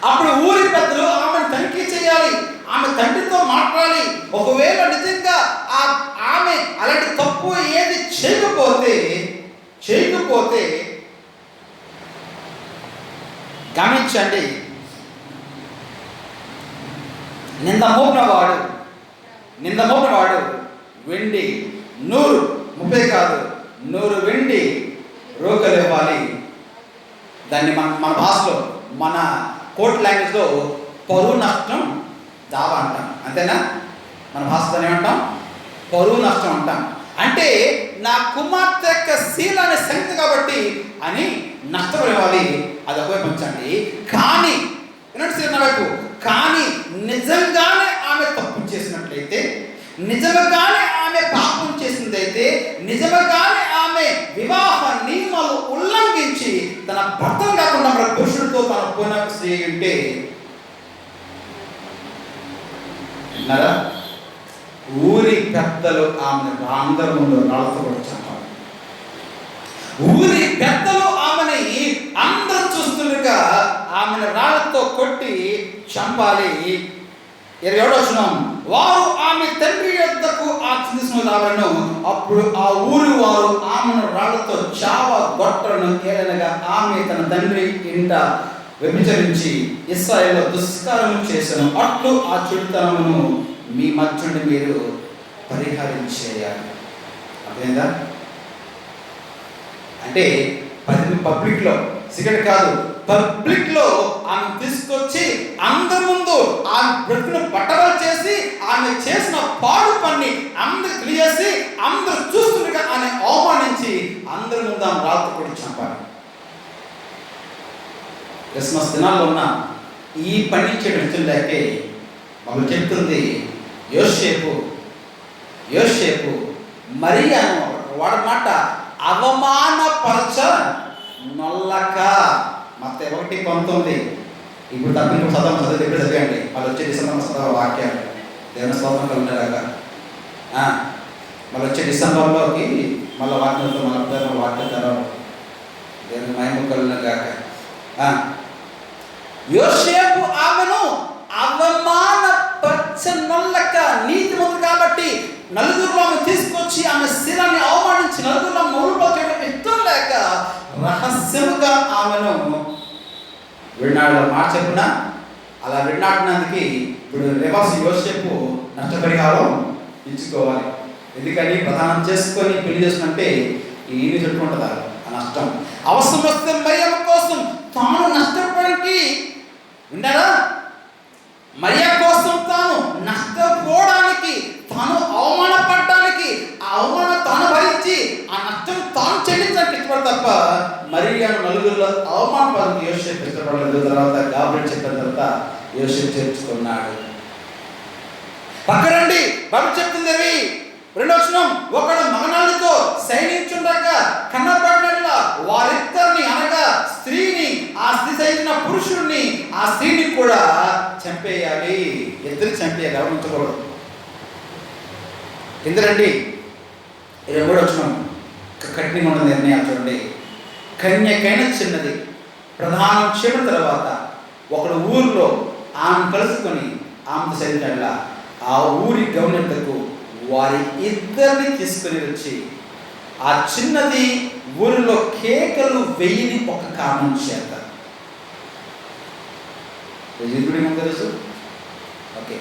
A: అప్పుడు ఊరి పెద్దలు ఆమెను తనిఖీ చేయాలి, ఆమె తండ్రితో మాట్లాడాలి. ఒకవేళ నిజంగా ఆమె అలాంటి తప్పు ఏది చేయకపోతే గమనించండి, నింద మోపినవాడు వెండి 100 కాదు 100 వెండి రోకలు ఇవ్వాలి. దాన్ని మన భాషలో, మన కోర్ట్ లాంగ్వేజ్లో పరువు నష్టం దావా అంటాం. అంతేనా? మన భాషలో ఏమంటాం? పరువు నష్టం అంటాం. అంటే నా కుమార్తె యొక్క శీలాన్ని సంగతి కాబట్టి అని నష్టం ఇవ్వాలి. అది ఒకవైపు ఉంచండి. కానీ కానీ నిజంగానే ఆమె తప్పు చేసినట్లయితే, నిజంగానే ఆమె పాపం చేసిందైతే, నిజంగానే ఆమె వివాహ నియమాలు ఉల్లంఘించి తన భర్తను కాకుండా మన పురుషుడితో తన పునః స్త్రీ ఉంటే, ఊరి పెద్దలు ఆమెను అందరి ముందు రాళ్ళతో కూడా చంపాలి. ఊరి పెద్దలు ఆమెని అందరూ చూస్తుండగా ఆమెను రాళ్ళతో కొట్టి చంపాలి. 27వ వచనం, వారు ఆమె తండ్రి యొద్దకు తీసుకుని రావలను. అప్పుడు ఆ ఊరి వారు ఆమెను రాళ్ళతో చావగొట్టలను. ఏలనగా ఆమె తన తండ్రి ఇంట వ్యభిచరించి ఇశ్రాయేలులో దుష్కారము చేసెను. అట్లు ఆ చెడుతనమును మీ మధ్య నుండి మీరు పరిహరించేయాలి. అర్థమైందా? అంటే పబ్లిక్లో, సిగరెట్ కాదు, పబ్లిక్లో ఆమె తీసుకొచ్చి అందరి ముందు ఆమె బ్రతుకును బట్టలు చేసి ఆమె చేసిన పాడు పని అందరు తెలియసి అందరు చూస్తుండగా ఆమె అవమానించి అందరి ముందు ఆమె రాత్రి కూడా చంపాలి. క్రిస్మస్ దినాల్లో ఉన్న ఈ పని చేయడం లేకే మమ్మల్ని చెప్తుంది యోసేపు మరియాను వాడమాట అవమానపరచ నొల్లక. మత్తయి 1:19. ఇప్పుడు తప్పింపు చదవండి, ఎప్పుడు చదివండి. మళ్ళీ వచ్చే డిసెంబర్ చదవ వాక్యాలు దేవుని స్తోత్రం కలుగుతారాక. మళ్ళీ వచ్చే డిసెంబర్లోకి మళ్ళీ వాక్యంతో మళ్ళీ వాక్యం చదవడం దేవుని మహిమ కలుగునగాక. యోసేపు ఆమెను అవమానపరచనొల్లక, నీతిమంతుడు కాబట్టి నలుగురిలో ఆమె తీసుకొచ్చి ఆమె శిరాన్ని అవమానించి నలుగురిలో నోలుపోచేయడం ఇష్టం లేక రహస్యముగా ఆమెను విడినాడు. మాట చెప్పున అలా విడినాటినందుకు ఇప్పుడు రివర్స్ యోసేపు నష్టపరిహారం ఇచ్చుకోవాలి. ఎందుకని ప్రధానం చేసుకొని పెళ్లి చేసుకుంటే ఈయన చెప్పుకుంటుందా ఆ నష్టం. అవసరం వస్తే మరియ కోసం తాను నష్టపోవడానికి విన్నారా, మరియ కోసం తాను నష్టపోవడానికి, తాను అవమానపడడానికి, ఆ అవమానం తాను భరించి ఆ నష్టం తాను చెల్లించడానికి ఇష్టపడదు తప్ప మరియను నలుగురిలో అవమానపడడానికి యోసేపు ఇష్టపడలేదు. తర్వాత గాబ్రియెల్ చెప్పిన తర్వాత యోసేపు చేర్చుకున్నాడు. పక్కనండి బైబిల్ చెప్తుంది 2వ వచనం, ఒకడు మగనాలతో శయనించుండగా కన్నబడిన వారిద్దరిని అనగా స్త్రీని, ఆ స్త్రీ సైన పురుషుడిని, ఆ స్త్రీని కూడా చంపేయాలి. ఇద్దరిని చంపేయాలి, గమనించకూడదు. ఎందుకండి 23వ వచనం కఠినమైన నిర్ణయాలు చూడండి. కన్యకైన చిన్నది ప్రధానం చెప్పిన తర్వాత ఒకడు ఊరిలో ఆమె కలుసుకొని ఆమెతో సరిగ్గా ఆ ఊరి గవర్నర్కు వారి ఇద్దరిని తీసుకుని వచ్చి ఆ చిన్నది ఊరిలో కేకలు వేయని ఒక కారణం చేత. తెలుసు. ఓకే,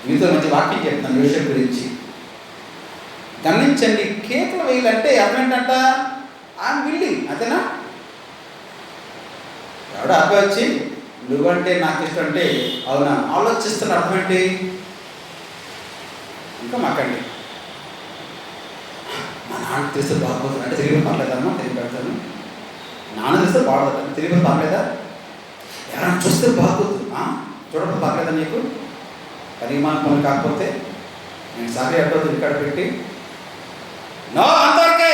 A: మీతో మంచి వాక్యం చెప్తాను యోసేపు గురించి. గమనించండి, కేకలు వేయాలంటే అర్థం ఏంటంట? ఐఎమ్ విల్లింగ్, అంతేనా? ఎవడో అబ్బాయి వచ్చి నువ్వంటే నాకు ఇష్టం అంటే అవునా ఆలోచిస్తున్న అర్థం ఏంటి? ఇంకా మాకండి మా నాన్న తెలిస్తే బాగోదు అంటే తిరిగి పర్లేదమ్మా, తిరిగి పెడతాను. నాన్న తెలిస్తే బాగోదు, తిరిగి పర్లేదా? ఎవరైనా చూస్తే బాగోదు, చూడకపోతే పర్లేదా నీకు? పరిమాణ పనులు కాకపోతే నేను సరే అడ్డో ఇక్కడ పెట్టి నో అందరికీ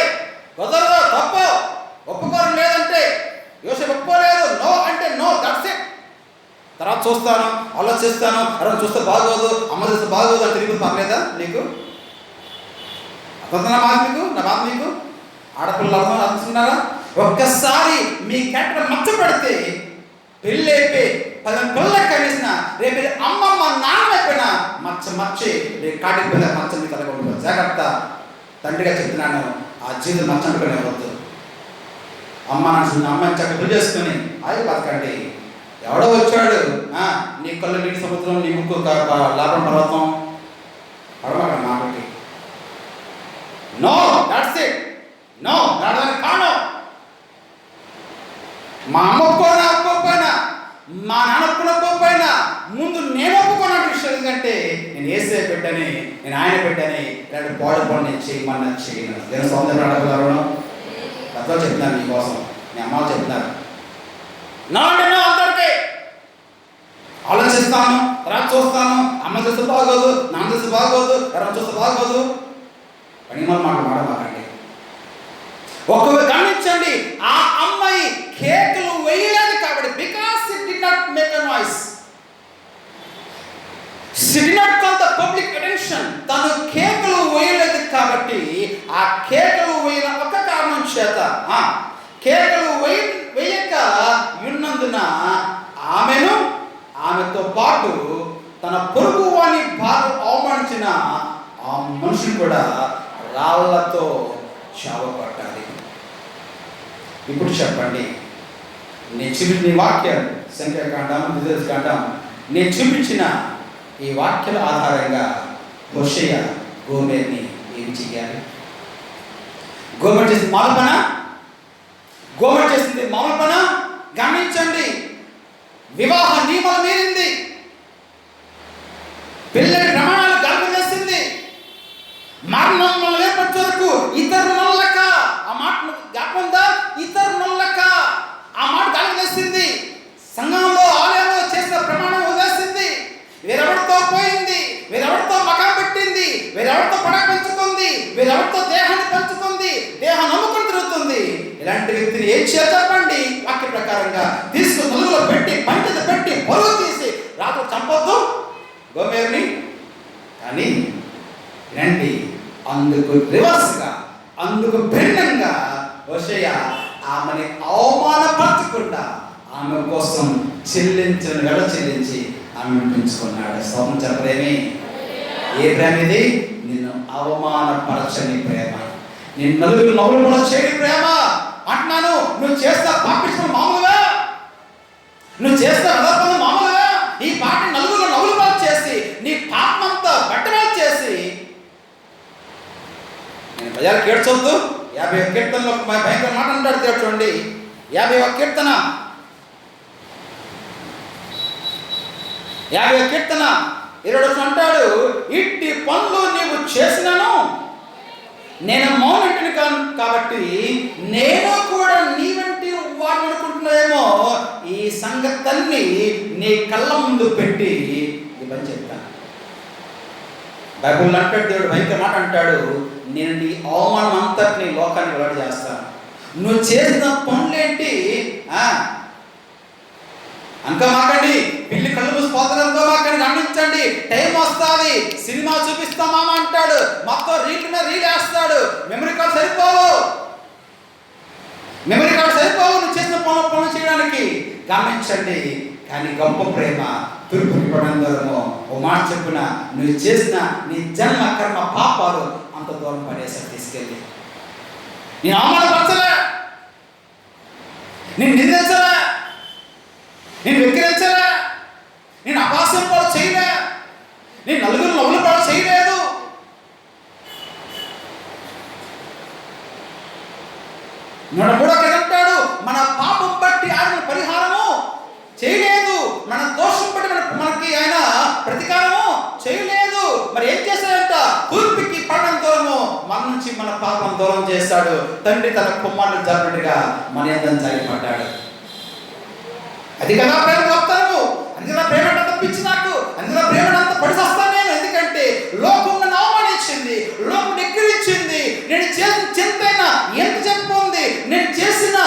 A: కుదరదు, తప్పు, ఒప్పుకోరు. లేదంటే యోసేపు ఒప్పుకోలేదు, నో అంటే నో, దట్స్ ఇట్. తర్వాత చూస్తాను, ఆలోచిస్తాను, ఎవరైనా చూస్తే బాగోదు, అమ్మ చూస్తే బాగోదు అని తిరిగి పర్లేదా నీకు? అర్థం నా బాధ మీకు, నా బాధ మీకు. ఆడపిల్లలు అర్థస్తున్నారా? ఒక్కసారి మీ కట్ట మచ్చ పెడితే పెళ్ళి అయిపోయి 10 పిల్లలకు కలిసిన రేపు అమ్మమ్మ నాన్న అయిపోయినా మచ్చ రేపు కాటికి పిల్ల మచ్చ మీ తలగొంటుంది. జాగ్రత్త, తండ్రిగా చెప్తున్నాను, ఆ జీవితం మచ్చంటుకునే వద్దు. అమ్మాయిని చక్కగా పెళ్లి చేసుకుని అవి బతకండి. ఎవడో వచ్చాడు, నీ కళ్ళు నీటి సముద్రం, నీ ముక్కు లాభం పర్వతం పడమక మాటకి. నో, దట్స్ ఇట్, నో, దాని కాను. మా అమ్మ ఒప్పుకోకపోయినా, మా నాన్న ఒప్పుకోకపోయినా ముందు నేను ఒప్పుకున్న విషయం ఎందుకంటే నేను ఏసే పెట్టని, నేను ఆయన పెట్టని, ఇలాంటి పాడు పని నేను చేయను. నేను సౌందర్యం అడగలను కథలో చెప్తున్నాను నీకోసం, మీ అమ్మ చెప్తున్నారు. నా అంటే నో అందరికీ. ఆలోచిస్తాను, తర్వాత చూస్తాను, అమ్మ చూస్తే బాగోదు, నాన్న చూస్తే బాగోదు, ఎవరైనా చూస్తే బాగోదు. పనిమల మాట్లాడమాకండి. ఒకవేళ గమనించండి, ఆ అమ్మాయి కేకలు వేయలేదు కాబట్టి, because it did not make a noise, she did not call the public attention. తను కేకలు వేయక ఉన్నందున ఆమెతో పాటు తన పొరుగు వాని బాగా అవమానించిన ఆ మనుషులు కూడా రాళ్లతో చావపట్టాలి. ఇప్పుడు చెప్పండి, నీ వాక్యాలు సంఖ్యాకాండం, ద్వితీయోపదేశకాండం నేను చూపించిన ఈ వాక్యాల ఆధారంగా హోషేయ గోమెర్ని ఏం చెయ్యాలి? గోమెర్ చేసింది మామూలు పన? గమనించండి, వివాహ నియమాలు మీరింది, పిల్లడి ప్రమాణాలు గల్పు చేసింది, మరణం లేపటి వరకు ఇతరు నల్లక, ఆ మాట జ్ఞాపందా, ఇతరు నల్లక ఆ మాట గల్పు చేసింది. సంఘంలో ఆలయంలో చేసిన ప్రమాణం వదిలేసింది, వేరెవరితో పోయింది, వేరెవరితో మకం పెట్టింది, వేరెవరితో పడక పెంచుకుంది, వేరెవరితో దేహాన్ని పెంచుకుంది, దేహం నమ్ముకుని తిరుగుతుంది. ఇలాంటి వ్యక్తిని ఏం చేయాలి చెప్పండి? వాక్య ప్రకారంగా తీసుకుని నలుగులో పెట్టి పంటలు పెట్టి పొరుగు తీసి రాత్రి చంపొద్దు గోమెర్ని. కానీ రండి, అందుకు రివర్స్గా, అందుకు భిన్నంగా హోషేయ ఆమెని అవమానపరచకుండా ఆమె కోసం చెల్లించి ఆమెను పెంచుకున్నాడు. స్తోత్రం చెప్పలేమి? ఏ ప్రేమ ఇది? నిన్ను అవమానపరచని ప్రేమ, నేను నలుగురు నవ్వులు కూడా చేయని ప్రేమ అంటున్నాను. నువ్వు చేస్తా పాపించడం మామూలుగా, నువ్వు చేస్తా అదర్పణం మామూలుగా, ఈ పాటని నలుగురు నవ్వులు పాలు చేసి నీ పాపమంతా బట్టలు చేసి నేను ప్రజలకు ఏడ్చొద్దు. 51 కీర్తనలో భయంకర మాట అంటాడు చూడండి. 51 కీర్తన 20 అంటాడు, ఇట్టి పనులు నీవు చేసినాను నేను మౌనంటిని కాబట్టి నేను కూడా నీ వంటి వాడు అనుకుంటున్నావేమో, ఈ సంగతన్ని నీ కళ్ళ ముందు పెట్టి ఇవని చెప్తాను. బైబుల్ అంటాడు, దేవుడు భయంకర మాట అంటాడు, నేను నీ అవమానం అంతటిని లోకాన్ని వెల్లడి చేస్తాను. నువ్వు చేసిన పనులేంటి అంకా మాకండి, పిల్లి కళ్ళు మూసిపోతుందంతో మాకండి, గమనించండి, టైం వస్తుంది, సినిమా చూపిస్తామా అంటాడు, మొత్తం రీల్ వేస్తాడు, మెమరీ కార్డు సరిపోవు, నువ్వు చేసిన పనులు చేయడానికి. గమనించండి, కానీ గొప్ప ప్రేమ తూర్పుకి పడడం దూరము. ఓ మాట చెప్పున, నువ్వు చేసిన నీ జన్మ కర్మ పాపాలు అంత దూరం పడేసారి తీసుకెళ్ళి, నేను అవమానపరచలే, నేను నిందించలే, నేను వెక్కిరించలే, నేను అపాస్యం కూడా చేయలే, నేను నలుగురు నవ్వులు కూడా చేయలేదు. అంటాడు, మన పాపం బట్టి ఆయన పరిహారము చేయలేదు, మన దోషం బట్టి మనకి ఆయన ప్రతీకారము చేయలేదు. మరి ఏం చేశాడంట? తూర్పుకి పడడం దూరము, మన నుంచి మన పాపం దూరం చేస్తాడు. తండ్రి తన కుమారుడు జరిగినట్టుగా మన యందు జారిపడ్డాడు. అది కదా ప్రేమ గొప్పతనము, అది కదా ప్రేమ అంత పిచ్చి నాకు, అది కదా ప్రేమ అంత పడిచేస్తాను నేను. ఎందుకంటే లోకం నన్ను అవమానించింది, లోకం ఎక్కిరించింది, నేను చేసిన చింతైనా ఎంత చెప్పుకుంది, నేను చేసిన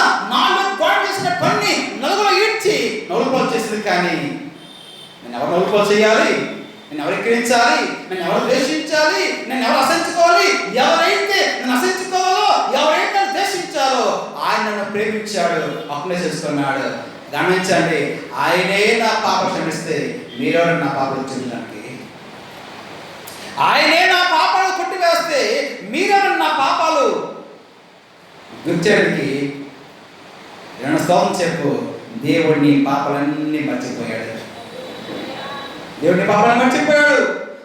A: చేసిన పని నలుగులో ఈడ్చి నలుగులు చేసింది. కానీ నేను ఎవరు నలుగులు చేయాలి, నేను ఎవరు ఎక్కిరించాలి, నేను ఎవరు ద్వేషించాలి, నేను ఎవరు అసహించుకోవాలి? ఎవరైతే నన్ను అసహించుకోవాలో, ఎవరైతే నన్ను ద్వేషించాలో ఆయన నన్ను ప్రేమించాడు, అప్లై చేసుకున్నాడు. గమనించండి, ఆయనే నా పాప క్షమిస్తే మీరెవరు నా పాపలు చెందడానికి? ఆయనే నా పాపాలు కొట్టివేస్తే మీరెవరు నా పాపాలు గుర్చేడికి? స్తోత్రం చెప్పు. దేవుడు నీ పాపాలన్నీ మర్చిపోయాడు, దేవుడిని పాపాలను మర్చిపోయాడు,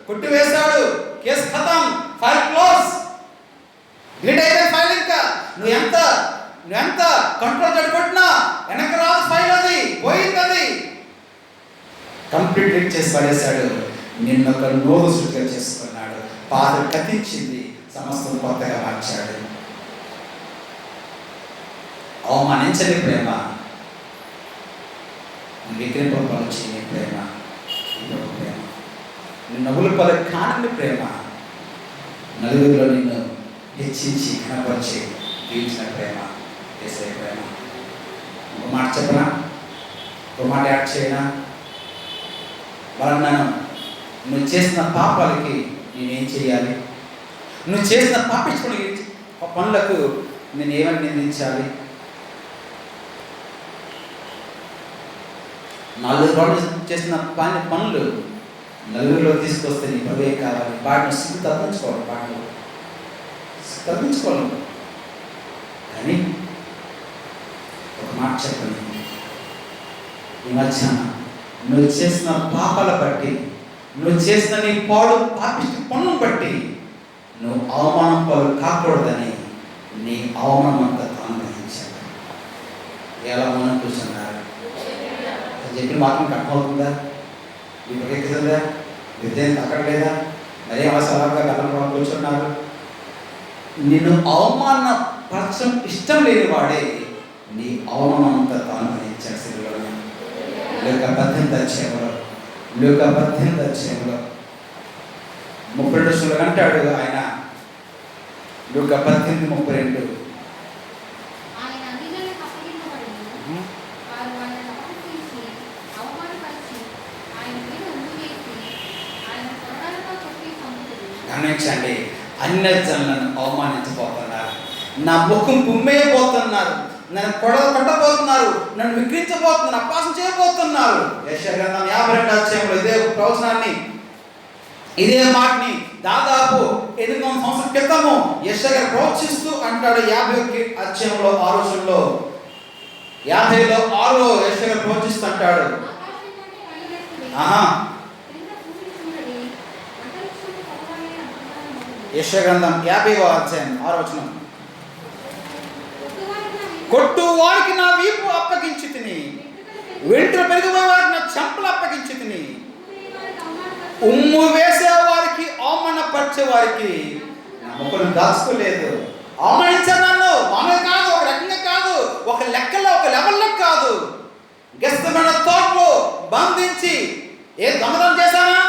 A: కొట్టివేశాడు, కేసు ఖతం, ఫైల్ క్లోజ్, డిలీట్ అయిపోయింది ఫైల్. ఇంకా నువ్వు ఎంత కంట్రోల్ జడుకుంటున్నా వెనక్కి రాదు ఫైల్, అది పోయింది, అది కంప్లీట్ రీడ్ చేసి పడేశాడు. నిన్నొక నోరు శుద్ధిగా చేసుకున్నాడు, పాద కతించింది, సమస్తం కొత్తగా మార్చాడు. అవమానించని ప్రేమ, విక్రింపలు చేయని ప్రేమ, ప్రేమ నిన్ను నవ్వులు పలు కానని ప్రేమ, నలుగురిలో నిన్ను హెచ్చించి కనపరిచి జీవించిన ప్రేమ, చేసే ప్రేమ. ఒక మాట చెప్పనా, ఒక మాట యాడ్ చేయనా? వాళ్ళన్నాను, నువ్వు చేసిన పాపాలకి నేనేం చేయాలి? నువ్వు చేసిన పాపించుకుని పనులకు నేను ఏమని నిందించాలి? 4 రోజులు చేసిన పనులు నలుగురిలో తీసుకొస్తే నీ పరువే కావాలి. వాటిని సిగ్గు తప్పించుకోవాలి, వాటిని తప్పించుకోవాలి. కానీ ఒక మాట చెప్పండి, ఈ మధ్యాహ్నం నువ్వు చేసిన పాపాల బట్టి, నువ్వు చేసిన నీ పాడు పాపిష్టి పనులను బట్టి నువ్వు అవమానం పాలు కాకూడదని నీ అవమానం అంతా తాను గ్రహించాడు. ఎలా మనం కూర్చున్నారు చెప్పిన మాత్రం అర్థమవుతుందా? మీకు ఎక్కుతుందా? విద్య అక్కడ లేదా? మరీ అవసరంగా గతంలో కూర్చున్నారు. నిన్ను అవమానపరచడం ఇష్టం లేని వాడే నీ అవమానం అంతా తాను గ్రహించాడు. శరీరంలో లూకా 18 అధ్యాయంలో 32 అంటాడు ఆయన. లూకా 18:32 గమనించండి, అన్యజనులను అవమానించబోతున్నారు, నా ముఖం కుమ్మేయబోతున్నారు, నన్ను కొట్టబోతున్నారు, నన్ను విక్రించబోతున్నారు, అపహాసం చేయబోతున్నారు. యెషయా గ్రంథం 52 అధ్యాయంలో ఇదే ప్రవచనాన్ని, ఇదే మాటని దాదాపు 800 సంవత్సరాల క్రితము యెషయా ప్రవచిస్తూ అంటాడు. 50 అధ్యాయంలో 6 వచనంలో, 50లో 6 యెషయా ప్రవచిస్తూ అంటాడు. యెషయా గ్రంథం 50వ అధ్యాయం 6వ వచనం, కొట్టు వారికి నా వీపు అప్పగించి తిని, వెంట్రుకలు పెరిగిపోయే వారికి నా చెంపలు అప్పగించి తిని, ఉమ్ము వేసే వారికి అవమానపరిచే వారికి నా ముఖం దాచుకోలేదు. అవమానించాను నన్ను, మామూలు కాదు, ఒక రకంగా కాదు, ఒక లెక్కలో, ఒక లెవెల్లో కాదు. గెస్తమైన తోటలో బంధించి దొంగతనం చేశానా,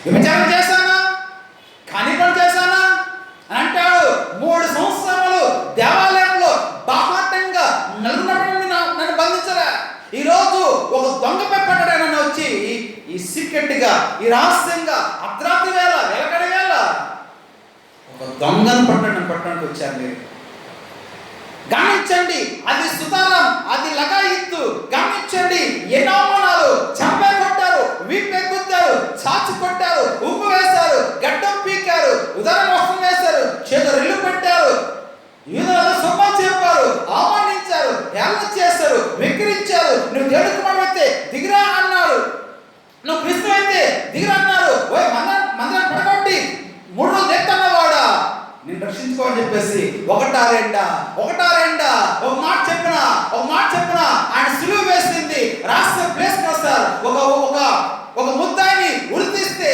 A: విభజన చేశానా, కాని పని చేశానా అని అంటాడు. 3 సంవత్సరాలు దేవాలయంలో బాహాటంగా నన్ను బంధించరా. ఈరోజు ఒక దొంగపై పడ్డాడని వచ్చి ఈ సీక్రెట్గా, ఈ రహస్యంగా అర్ధరాత్రి వేళ, వెలకడి వేళ ఒక దొంగను పట్టడానికి వచ్చారు మీరు. గమనించండి, అది సుతారం, అది లగాయిత్తు. గమనించండి, ఎన్నో అవమానాలు, చంపే కొట్టారు, వీపే కొట్టారు, చాచి కొట్టారు, ఉప్పు వేశారు, గడ్డం పీకారు, ఉదాహరణ వస్త్రం వేశారు, చేతులు ఇల్లు పెట్టారు, యూదులను సొమ్మని చెప్పారు, అవమానించారు, హేళన చేశారు, విక్రించారు. నువ్వు దేవుడి కుమారుడైతే దిగిరా అన్నారు, నువ్వు క్రీస్తు అయితే దిగిరా అన్నారు. మందిరాన్ని పడగొట్టి 3 రోజులు ఎత్తన్నవాడా నేను రక్షించుకోని చెప్పేసి ఒకటా రెండా ఒక మాట చెప్పిన ఆయన సులువు వేసింది. రాష్ట్ర ప్లేస్ వస్తారు. ఒక ముద్దాయిని ఉరితీస్తే,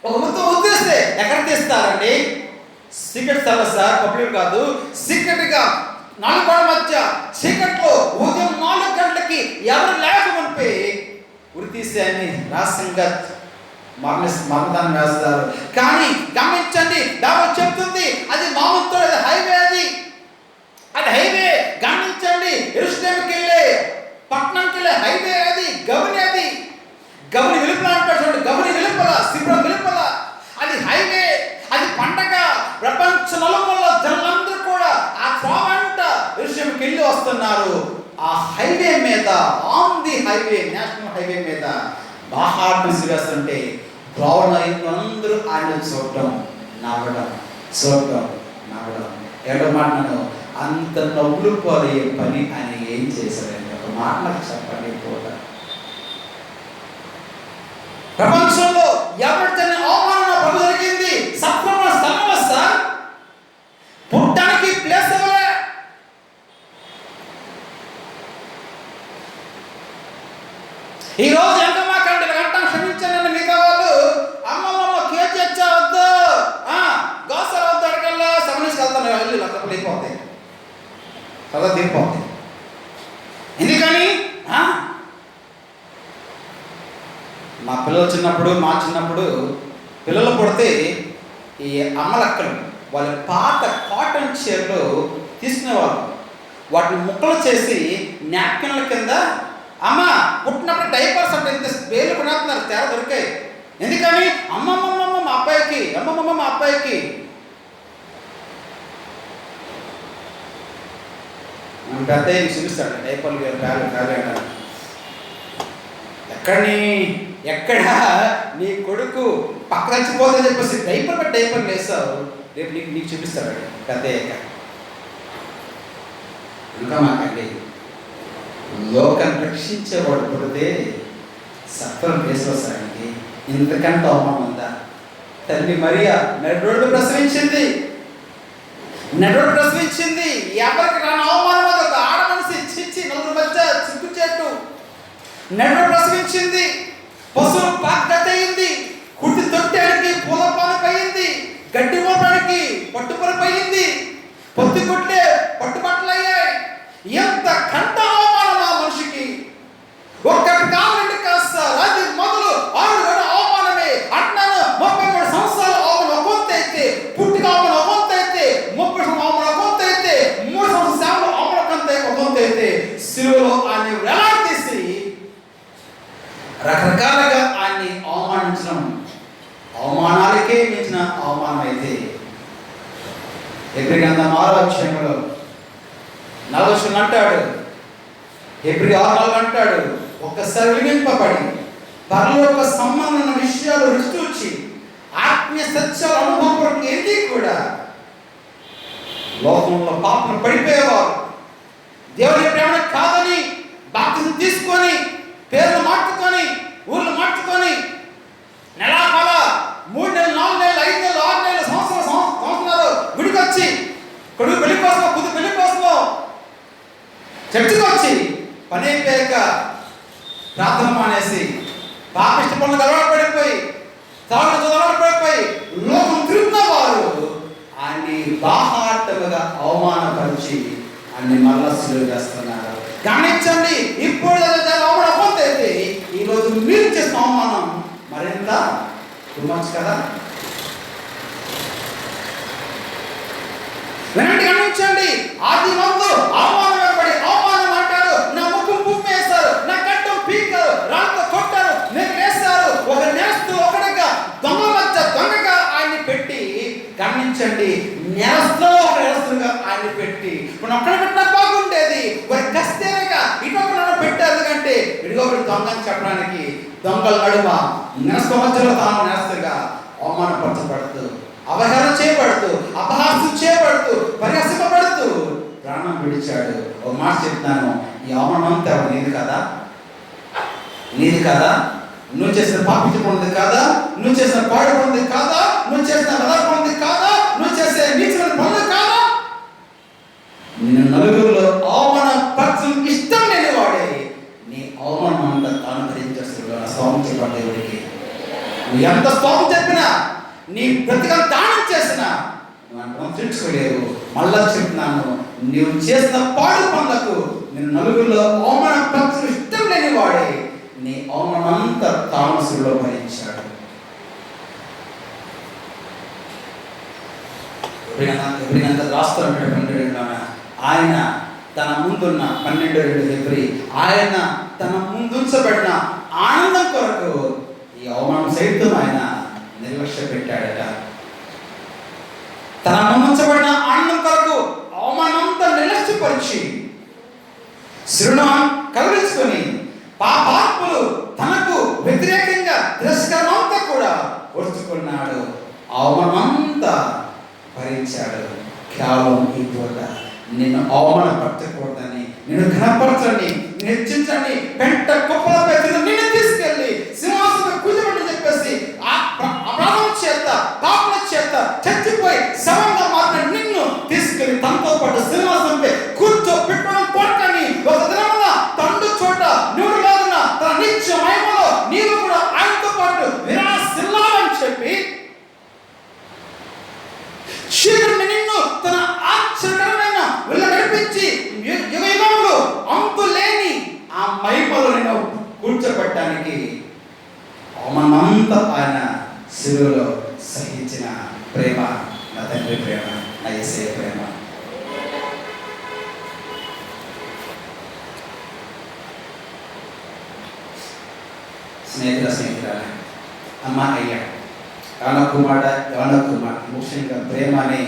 A: ఒక ముద్ద ఉద్దేస్తే ఎక్కడ తీస్తారండి? సీక్రెట్ సర్వీస్ సార్, పబ్లిక్ కాదు, సీక్రెట్ గా 4 గోడల మధ్య చీకట్లో ఉదయం 4 గంటలకి ఎవరు లేకపోతే ఉరి తీసే అని రహస్యంగా మరణదానం వేస్తారు. కానీ గమనించండి, దాని చెప్తుంది అది మామూలుతో హైవే, అది హైవే. గమనించండి, యెరూషలేముకి వెళ్ళే, పట్టణంకి వెళ్ళే హైవే అది, గవని వెలుపల అంటారు చూడండి, గవని వెలుపల, శిబిరం వెలుపల అది హైవే, అది పండగ. ప్రపంచ నలుమూలల జనులందరూ కూడా ఆ త్రోవంట యెరూషలేముకి వెళ్ళి వస్తున్నారు. ఆ హైవే మీద, on the highway, national highway మీద బాహాటం సివేస్తుంటే అందరూ ఆయన చూడటం, నవ్వడం. ఎవరో మాట్లాడు, అంత నవ్వులు పోయే పని ఆయన ఏం చేశారండి? ఒక మాట నాకు చెప్పండి. కూడా ప్రపంచంలో ఎవరితో అవమానం ప్రభు జరిగింది, సత్వమ స్థలం వస్తా పుట్టడానికి ప్లేస్ అవ్వలే. ఈరోజు ఎంత మాకంటే గంట క్షమించానని మిగతా వాళ్ళు అమ్మమ్మ కేజీ వచ్చావద్దు, గోసల వద్దు, అడగల్లా సమస్యకి వెళ్తాను, వెళ్ళి లక్కలు అయిపోతాయి, కదా దిగిపోతాయి. ఎందుకని మా చిన్నప్పుడు పిల్లలు పుడితే ఈ అమ్మలక్కలు వాళ్ళ పాత కాటన్ చీరలు తీసుకునేవాళ్ళు. వాటిని ముక్కలు చేసి నాప్కిన్ల కింద, అమ్మ పుట్టినప్పుడు డైపర్స్ అంటే ఇంత వేలు కొనేస్తున్నారు, తేడా దొరికాయి. ఎందుకని అమ్మమ్మమ్మ మా అబ్బాయికి, అమ్మమ్మ మా అబ్బాయికి. పెద్ద చూపిస్తాడు డైపర్లు వేలు. అక్కడిని ఎక్కడ నీ కొడుకు పక్క చచ్చిపోతుందని చెప్పేసి డైపర్ వేస్తావు, రేపు నీకు చూపిస్తాడు కదే. ఇంకా మాకండి లోకం రక్షించేవాడు పుడితే సత్వరం వేసుకోవడానికి ఇంతకంటే అవమానం ఉందా? తల్లి మరియా నడురోడ్డు ప్రసవించింది, ఎవరికి రాని అవమానం అది. ఒక ఆడ మనిషి చిచ్చి నలుగురు మధ్య చిక్కు చెట్టు నడురోడ్డు ప్రసవించింది. పశువు పాకయింది, కుట్టి తొట్టడానికి పూలపాలకు అయింది, గడ్డి మోపడానికి పట్టుపరపు అయింది, పొత్తి కొట్లే పట్టుబట్టలు అయ్యాయి. ఎంత కంట అవమానం ఆ మనిషికి! ఒక్కటి కావాలంటే కాస్త అది మొదలు 6 గంటల అవమానమే. అట్నాను 33 సంవత్సరాల అవమానం ఒక వంతు అయితే, పుట్టిక అవమానం ఒక వంతు అయితే, 30 సంవత్సరాల అవమానం ఒక వంతు అయితే, 3 సంవత్సరాల సేవలో అవమానం ఒక వంతు అయితే, సిలువలో ఆయన వేలాడదీసి రకరకాలుగా ఆయన్ని అవమానించడం అవమానాలకే మించిన అవమానం అయితే. హెబ్రీ గ్రంథం 6వ అధ్యాయంలో 4 అంటాడు, హెబ్రీ 6:4 అంటాడు, ఒక్కసారి వెలిగింపబడి పరలోక సంబంధమైన విషయాలు రుచి వచ్చి ఆత్మీయ సత్యాల అనుభవం ఏది కూడా లోకంలో పాపం పడిపోయేవారు దేవుని ప్రేమ కాదని బాప్తిజం తీసుకొని పేర్లు మార్చుకొని ఊర్లు మార్చుకొని నెలకాల 3 నెలలు 4 నెలలు 5 నెలలు 6 నెలలు సంవత్సరాలు గుడికి వచ్చి కొడుకు పెళ్లి కోసమో కూతురు పెళ్లి కోసమో చర్చికి వచ్చి పని అయిపోయాక ప్రార్థన మానేసి పాపిష్ట పనులకు అలవాటు పడిపోయి తాగుడు అలవాటు పడిపోయి లోకం తిరుగుతున్న వారు ఆయన్ని బాహాటముగా అవమానపరిచి అన్ని మళ్ళా సిలువ చేస్తున్నారు. గమనించండి, ఇప్పుడు అవమానం అయితే ఈరోజు మీరు చేసిన అవమానం మరింత తుమ్మచ్చు కదా. వెనక్కి గమనించండి, ఆది మందు అవమానం పడి అవమానం అంటారు, నా ముఖం పువ్వు వేస్తారు, నా గడ్డం పీకారు, రాళ్ళతో కొట్టారు, నేను వేస్తారు, ఒక నేస్తూ ఒకటిగా దొంగల మధ్య దొంగగా ఆయన్ని పెట్టి, గమనించండి, నేరస్తులో ఒక నేరస్తుగా ఆయన్ని పెట్టి, మనం ఒక్కడ పెట్టినా బాగుండేది, ఒక కస్తేరగా ఇటొకరు పెట్టారు. ఎందుకంటే ఇదిగో దొంగని చెప్పడానికి దొంగల నడుమ నేరస్తు మధ్యలో తాను నేరస్తుగా అవమానపరచబడుతూ, అవహేళన చేయబడుతూ, అపహాస్యం చేయబడుతూ, పరిహసింపబడుతూ ప్రాణం విడిచాడు. ఒక మాట చెప్తాను, ఈ అవమానం అంతా నీది కదా, నీది కదా, నువ్వు చేసిన పాపించబడింది కాదా, నువ్వు చేసిన పాడుబడింది కాదా, నువ్వు చేసిన వదలబడింది కాదా, నువ్వు చేసే నీచమైన పనులు కాదా? నిన్ను నలుగురిలో అవమానపరచడం ఇష్టం లేని వాడే నీ అవమానం అంతా తాను ధరించేస్తున్నాడు. స్వామి చెప్పండి, దేవుడికి నువ్వు ఎంత స్వామి చెప్పినా, నీ బ్రతికలు దానం చేసినా నువ్వు తెలుసుకోలేవు. మళ్ళా చెప్తున్నాను, నువ్వు చేసిన పాడు పనులకు నేను నలుగురిలో అవమానపరచడం ఇష్టం లేని వాడే నీ అవమానంతా తామసులో భరించాడు. ఎప్పుడైనా రాస్తున్నటువంటి ఆయన తన ముందున్న 12:2 హెబ్రీ, ఆయన తన ముందుంచబడిన ఆనందం కొరకు ఈ అవమానం సైతం ఆయన నిర్లక్ష్య పెట్టాడట. తన ముందుంచబడిన ఆనందం కొరకు అవమానంతా నిర్లక్ష్యపరిచి శృణం కలుగుకొని పాపాత్ములు తనకు వ్యతిరేకంగా తిరస్కారమంతా కూడా ఓర్చుకున్నాడు. అవమానమంతా భరించాడు. కేవలం ఈ పూట నిన్ను అవమానపరచకూడదని, నిన్ను ఘనపరచని, హెచ్చించని, పెంట కుప్పలపై నిన్ను తీసుకెళ్ళి సింహాసనం కూర్చోబడి చెప్పేసి అపరాధం చేత పాపల చేత చచ్చిపోయి శవంగా మాత్రం నిన్ను తీసుకెళ్ళి తనతో పాటు సింహాసనంపై కూర్చోబెట్టడం కొరకని ఒక దినమున తండ్రి చోట నువ్వు లాగున తన నిత్య మహిమలో నీవు కూడా ఆయనతో పాటు విరాసిల్లాలని చెప్పి శీఘ్రం నిన్ను తన ఆశ్చర్యకరమైన వెళ్ళ నడిపించి యుగయుగములు అంతు లేని ఆ మహిమలో నిన్ను కూర్చోబెట్టడానికి అవమానమంతా ఆయన శిలువలో సహించిన ప్రేమ నా తండ్రి ప్రేమ, నా యేసయ్య ప్రేమ. స్నేహితురాలు అమ్మ అయ్యా యవన కుమార్ ముఖ్యంగా ప్రేమ అనే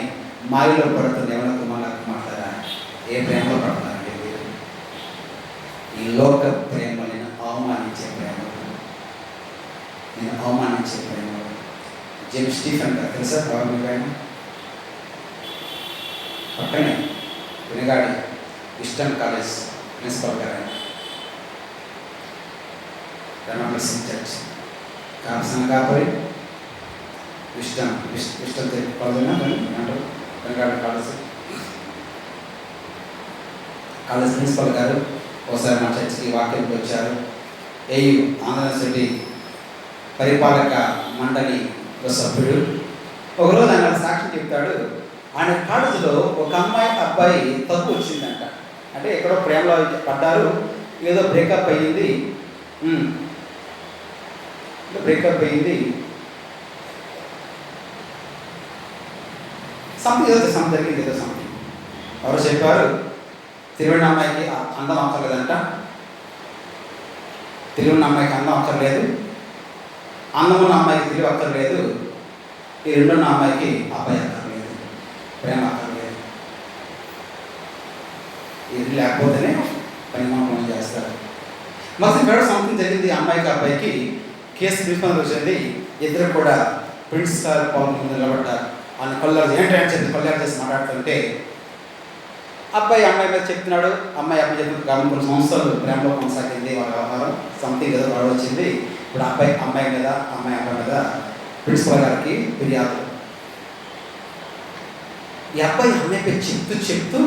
A: మాయలో పడుతుంది. యవన కుమారులారా, ఏ ప్రేమలో పడుతున్నారండి మీరు? ఈ లోక ప్రేమలను అవమానించే ప్రేమ. నేను అవమానించే ప్రేమ. జేమ్స్ స్టీఫెన్ గారు తెలుసా? గవర్నమెంట్ ఆయన పక్కనే వినగాడి ఈస్టర్న్ కాలేజ్ ప్రిన్సిపల్ గారు, రమణసింగ్ చర్చ్ కామసంగ కాపరి ఇష్టం కాలేజ్ అంటారు. వినగాడి కాలేజ్ ప్రిన్సిపల్ గారు ఒకసారి మా చర్చికి వాక్యంకి వచ్చారు. ఏయు ఆంధ్ర యూనివర్సిటీ పరిపాలక మండలి సభ్యుడు. ఒకరోజు ఆయన సాక్షి చెప్తాడు, ఆయన కాలేజీలో ఒక అబ్బాయి తప్పు వచ్చిందంట. అంటే ఎక్కడో ప్రేమలో పడ్డారు, ఏదో బ్రేకప్ అయ్యింది. సంథింగ్ జరిగింది, ఏదో సంథింగ్. ఎవరు చెప్పారు, తెలివైన అమ్మాయికి అందం అక్కర్లేదంట, తెలివైన అమ్మాయికి అందం అక్కర్లేదు, అందమున్న అమ్మాయికి తెలివి అక్కర్లేదు, ఈ రెండున్న అమ్మాయికి అబ్బాయి అక్కర్లేదు, ప్రేమ అక్కర్లేదు. ఇది లేకపోతేనే పని చేస్తారు. మళ్ళీ ఇక్కడ సంథింగ్ జరిగింది. అమ్మాయికి అబ్బాయికి కేసు ప్రిన్సిపల్ వచ్చింది. ఇద్దరు కూడా ప్రిన్సిపల్ పవన్ ముందు నిలబడ్డారు. ఆయన కళ్ళారు ఏంటంటే చెప్పి కళ్ళారు చేసి మాట్లాడుతుంటే అబ్బాయి అమ్మాయి మీద చెప్తున్నాడు. అమ్మాయి చెప్పిన కాబట్టి కొన్ని సంవత్సరాలు ప్రేమలో కొనసాగింది వాళ్ళ వ్యవహారం. సంథింగ్ ఏదో గొడవ వచ్చింది. ఇప్పుడు అమ్మాయి మీద ప్రిన్సిపల్ గారికి ఫిర్యాదు. ఈ అబ్బాయి అమ్మాయిపై చెప్తూ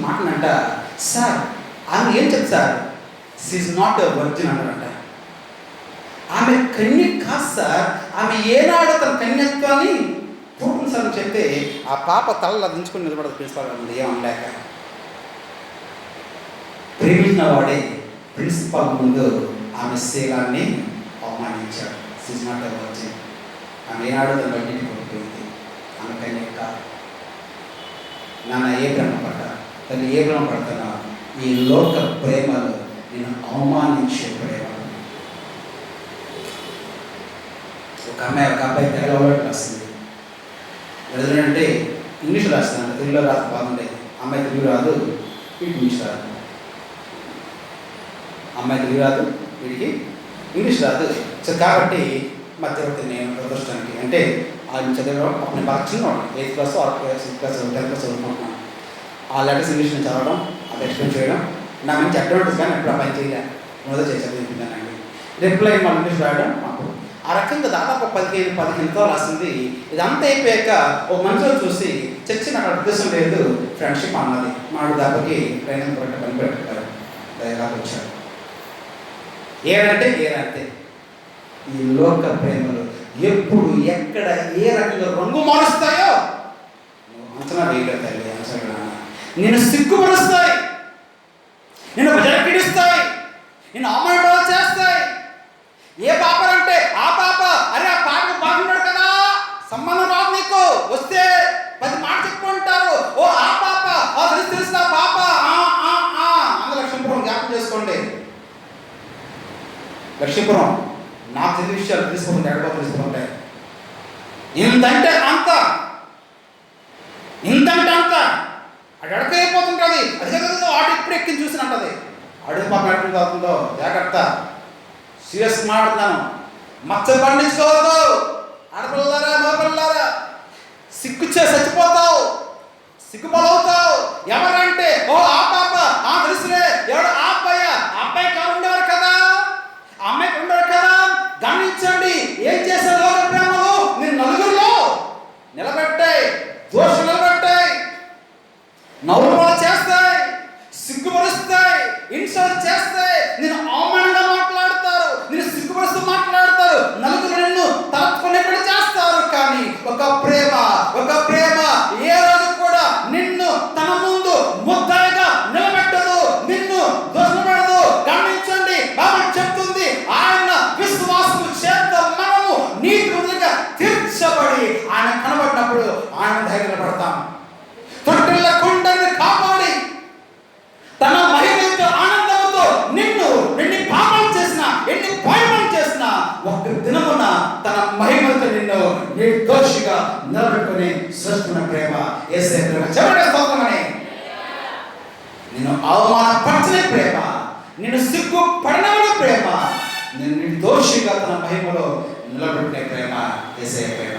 A: మాటనంట, సార్ ఆమె ఏం చెప్తా sir, she not a virgin అన్నాడంట. ఆమె కన్య కాదు సార్, ఆమె ఏనాడు తన కన్యత్వాన్ని పూర్వం సార్ చెప్తే ఆ పాప తలలో దించుకుని నిలబడదు ప్రిన్సిపాల్ గారు ఏమనలేక. ప్రేమించిన వాడే ప్రిన్సిపాల్ ముందు ఆమె శీలాన్ని అవమానించాడు. She's not a virgin. ఆమె ఏనాడు తన బయటికి కొట్టుకుంది, ఆమె కన్య కాదు. నాన్న ఏ భ్రమ పడ్డా, తను ఏ భ్రమ పడుతున్నా, ఈ లోక ప్రేమలో నేను అవమానించే ప్రేమ. ఒక అబ్బాయి తెలుగులో రాస్తుంది. ఎందుకంటే ఇంగ్లీష్ రాస్తుందంట, తెలుగులో రాదు బాగుండేది. అమ్మాయి తెలుగు రాదు, వీడికి ఇంగ్లీష్ రాదు. అమ్మాయి తెలుగు రాదు, వీడికి ఇంగ్లీష్ రాదు. సో కాబట్టి మధ్యవర్తి నేను ప్రదర్శనకి అంటే ఆయన చదవడం అప్పుడు బాగా చిన్నవాడు, 8th class 6th class 10th class చదువుకుంటున్నాను. ఆ లెటర్స్ ఇంగ్లీష్ నేను చదవడం, అది ఎక్స్ప్లెయిన్ చేయడం నా మంచి అడ్వాంటేజ్. కానీ ఎప్పుడు అబ్బాయి చేయలే, మొదలు చదివిందండి. రిప్లై మన ఇంగ్లీష్ రాయడం మాకు ఆ రకంగా దాదాపు 15 రాసింది. ఇదంతా అయిపోయాక ఒక మనిషిలో చూసి చర్చి నాకు ఉద్దేశం లేదు, ఫ్రెండ్షిప్ అన్నది. మాడు దెబ్బకి ట్రైనింగ్ పని పెట్టారు, దయలాగా వచ్చాడు. ఏడంటే ఈ లోక ప్రేమలు ఎప్పుడు ఎక్కడ ఏ రకంగా రంగు మారుస్తాయో అంచనా వేయగల తల్లి. నేను సిగ్గుపరుస్తాయి, నేను జరపిడిస్తాయి, నేను అవమానం చేస్తాయి. ఏ పాపలంటే ఆ పాప, అరే ఆ పాపకు బాగున్నాడు కదా, సంబంధం రాదు నీకు, వస్తే 10 మాట చెప్పుకుంటారు. ఓ ఆ పాప, తెలిసిన పాప, అందరూ లక్ష్మీపురం జ్ఞాపకం చేసుకోండి. లక్ష్మీపురం నాకు తెలియ విషయాలు తెలుసుకుంటే ఎడబో తెలుసుకుంటాయి. ఇంతంటే అంత అది అడకైపోతుంటుంది. అది కదా వాటి ఇప్పుడు ఎక్కింది చూసినట్టది. అడుగు పాప ఎక్కడ అవుతుందో జాగ్రత్త. సీరియస్ మాట్లాడుతున్నాను. మచ్చ పండించుకోవద్దు. ఆడపిల్లారా మగపిల్లారా, సిగ్గుచ్చే చచ్చిపోతావు, సిగ్గుపలవుతావు. ఎవరంటే ఓ ఆ పాప, తెలుసులే ఎవడు ఆ అబ్బాయి కాదు ఉండేవారు కదా, ఆ అమ్మాయికి ఉండేవారు కదా. గమనించండి ఏం చేసే లోక ప్రేమలు మీరు నలుగురిలో నిలబెట్టాయి, దోషం నిలబెట్టాయి, నవ్వులు చేస్తాయి, సిగ్గుపరుస్తాయి, ఇన్సల్ట్ చేస్తాయి, నేను అవమానంగా మాట్లాడతారు, నేను సిగ్గుపరుస్తూ మాట్లాడతారు, నలుగురు నిన్ను తలుచుకునేప్పుడు చేస్తారు. కానీ ఒక ప్రేమ ఏ రోజు కూడా నిన్ను తన ముందు ముద్దాయిగా నిలబెట్టదు, నిన్ను దోషపెడదు. గమనించండి, బాబు చెప్తుంది, ఆయన విశ్వాసము చేత మనము నీతిగా తీర్చబడి ఆయన కనబడినప్పుడు ఆయన ధైర్యపడతాం. తొట్టిల్ల కుండని కాపాడి తన మహిమతో ఆనందంతో నిన్ను ఎన్ని పాపాలు చేసినా, ఎన్ని పాపం చేసినా, ఒక దినమున తన మహిమతో నిన్ను నిర్దోషిగా నిలబెట్టుకుని సృష్టిన ప్రేమ యేసయ్య ప్రేమ. చెప్పండి స్తోత్రమని. నిన్ను అవమానపరచని ప్రేమ, నిన్ను సిగ్గుపడిన ప్రేమ, నేను నిర్దోషిగా తన మహిమలో నిలబెట్టే ప్రేమ యేసయ్య ప్రేమ.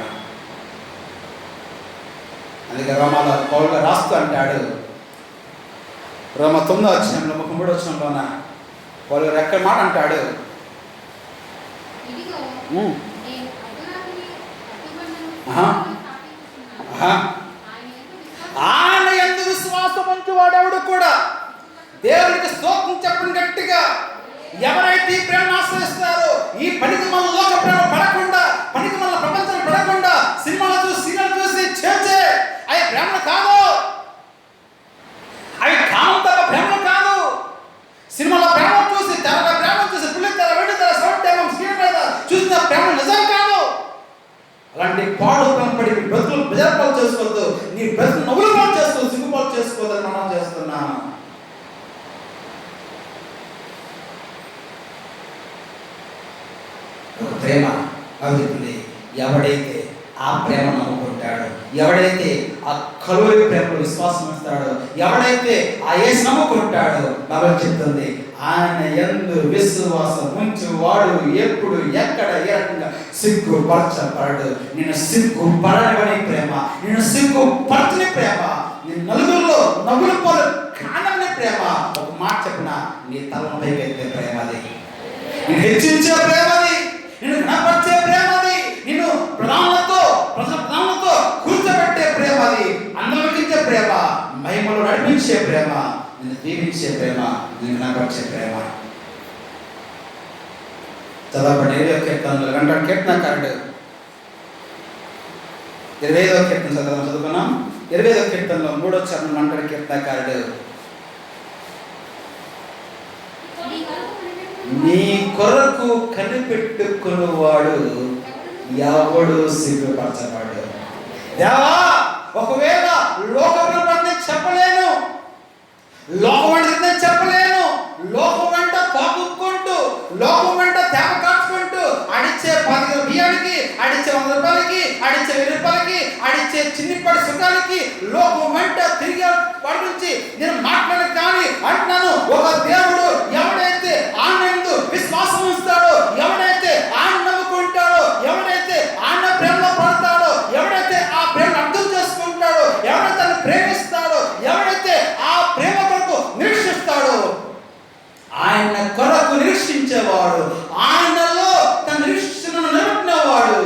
A: అందుకే రోమాలో పౌలు రాస్తూ అంటాడు, రోమ 9వ అధ్యాయంలో 33వ వచనంలోన పౌలు గారు ఎక్కడ మాట అంటాడు, ఆయన యందు విశ్వాసం ఉంచు వాడెవడు కూడా దేవునికి స్తోత్రం చెప్పిన గట్టిగా ఎవరైతే ఈ ప్రేమను ఆశ్రయిస్తారో, ఈ పనికి మన లోక ప్రేమ పడకుండా, పనికి మన ప్రపంచం పడకుండా, సినిమాలు చూసి సీరియల్ చూసి చేసే అవి ప్రేమలు కాదు, అవి కామంతక ప్రేమలు కాదు. సినిమాలో ప్రేమ చూసి, తెరగా ప్రేమ చూసి, పుల్లి తెర, వెండి తెర, సౌండ్ టైం స్క్రీన్ మీద చూసిన ప్రేమ నిజం కాదు. అలాంటి పాడు పడి బ్రతులు బెజరపాలు చేసుకోవద్దు, నీ బ్రతులు నవ్వులు పాలు చేసుకోవద్దు, సిగ్గుపాలు చేసుకోవద్దని మనం చేస్తున్నాం. ప్రేమ అవుతుంది. ఎవడైతే ఆ ప్రేమ నమ్ముకుంటాడో, ఎవడైతే ఆ కలువరి ప్రేమలో విశ్వాసం ఇస్తాడో, ఎవడైతే ఆ యేసు నమ్ముకుంటాడో, బైబిల్ చెప్తుంది ఆయన యందు విశ్వాసం ఉంచు వాడు ఎప్పుడు ఎక్కడ ఏ రకంగా సిగ్గుపరచబడడు. నేను సిగ్గుపడని ప్రేమ, నేను సిగ్గుపరచని ప్రేమ, నేను నలుగురిలో నవ్వులు పోలు కానని ప్రేమ. ఒక మాట చెప్పిన నీ తలను పైకెత్తే ప్రేమ అది, నేను హెచ్చించే ప్రేమది, నిన్ను కనపరిచే ప్రేమది, నిన్ను ప్రధానులతో కూర్చోబెట్టే ప్రేమది, అందరికించే ప్రేమ, మహిమలో నడిపించే ప్రేమ, నిన్ను దీవించే ప్రేమ, నిన్ను కనపరిచే ప్రేమ. చదవబడి 20వ కీర్తనలో అంటాడు కీర్తనకారుడు, 25వ కీర్తన చదువుకున్నాం. 25వ కీర్తనలో 3వ చరణం అంటాడు కీర్తనకారుడు, నీ కొరకు కనిపెట్టుకునేవాడు ఎవడు సిగ్గుపరచబడు. దేవా, ఒకవేళ లోకం నేను చెప్పలేను, లోకం అంటే నేను చెప్పలేను, లోకం వెంట పాపుకుంటూ, లోకం వెంట తేమ కాచుకుంటూ, అడిచే 10 బియ్యానికి, అడిచే 100 రూపాయలకి, అడిచే 1000 రూపాయలకి, అడిచే చిన్నిపడి సుఖాలకి లోకం వెంట తిరిగి వాడి నుంచి నేను మాట్లాడను. కానీ అంటున్నాను, ఒక దేవుడు ఎవడైతే ఆనందు విశ్వాసం ఇస్తాడో, ఎవడైతే ఆయన నమ్ముకుంటాడో, ఎవడైతే ఆయన ప్రేమలో పడతాడో, ఎవడైతే ఆ ప్రేమను అర్థం చేసుకుంటాడో, ఎవడైతే ప్రేమిస్తాడో, ఎవడైతే ఆ ప్రేమ కొరకు నిరీక్షిస్తాడో, ఆయన కొరకు నిరీక్షించేవాడు, ఆయనలో తన నిరీక్షణను నిలబెట్టినవాడు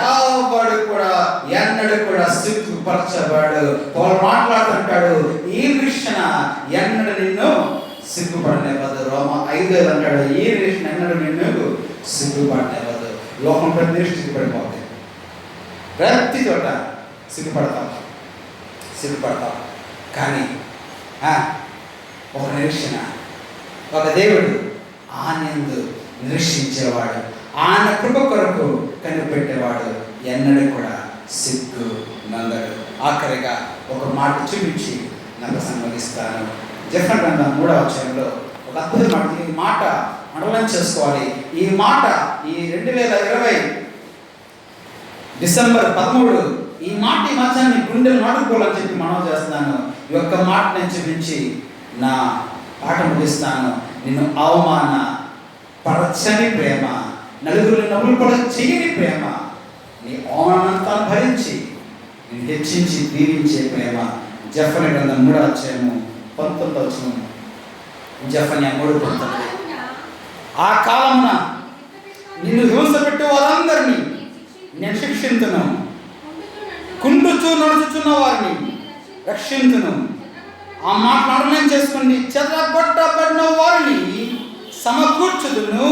A: ఎవడు కూడా ఎన్నడు కూడా సిగ్గుపరచబడు. పౌలు మాట్లాడుతుంటాడు, ఈ నిరీక్షణ ఎన్నడు నిన్ను సిగ్గుపడనివ్వదు. రోమ 5 అంటాడు, ఈ నిరీక్షణ ఎన్నడు నిన్ను సిగ్గుపడనివ్వదు. లోకం ప్రతి నిరీక్షకు పడిపోతుంది, ప్రతి చోట సిగ్గుపడతాం. కానీ ఒక నిరీక్షణ, ఒక దేవుడు ఆనందు నిరీక్షించేవాడు, ఆయన కృప కొరకు కనిపెట్టేవాడు ఎన్నడూ కూడా సిగ్గు నందడు. ఆఖరిగా ఒక మాట చూపించి నాకు సంబంధిస్తాను. జెఫన్యా గ్రంథం 3వ అధ్యాయంలో ఒక అద్భుతమైన ఈ మాట మననం చేసుకోవాలి. ఈ మాట ఈ 2020 డిసెంబర్ 13 ఈ మాట ఈ మధ్యాన్ని గుండెలు నాటుకోవాలని చెప్పి మనం చేస్తున్నాను. ఈ యొక్క మాట నేను చూపించి నా పాట ముగిస్తాను. నిన్ను అవమాన పరచని ప్రేమ, నలుగురిని నవ్వులు కూడా చేయని ప్రేమ, నీ అవమానంతా భరించి నేను హెచ్చించి దీవించే ప్రేమ. జెఫన్యా గ్రంథం 3వ అధ్యాయము 19వ వచనం. జెఫన్యా 3:19. ఆ కాలమున నిన్ను హింస పెట్టే వారందరినీ నేను శిక్షించును, కుండుచూ నడుచుచున్న వారిని రక్షించును. ఆ మాట అర్థం చేసుకోండి. చెదరగొట్టబడిన వారిని సమకూర్చుదును.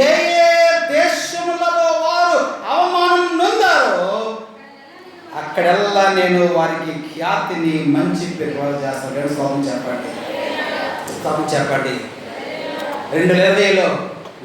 A: ఏ ఏ దేశములలో వారు అవమానం నొందారో అక్కడెల్లా నేను వారికి ఖ్యాతిని మంచి పేరు చేస్తాను. స్తోత్రం చెప్పండి, స్తోత్రం చెప్పండి. 2020లో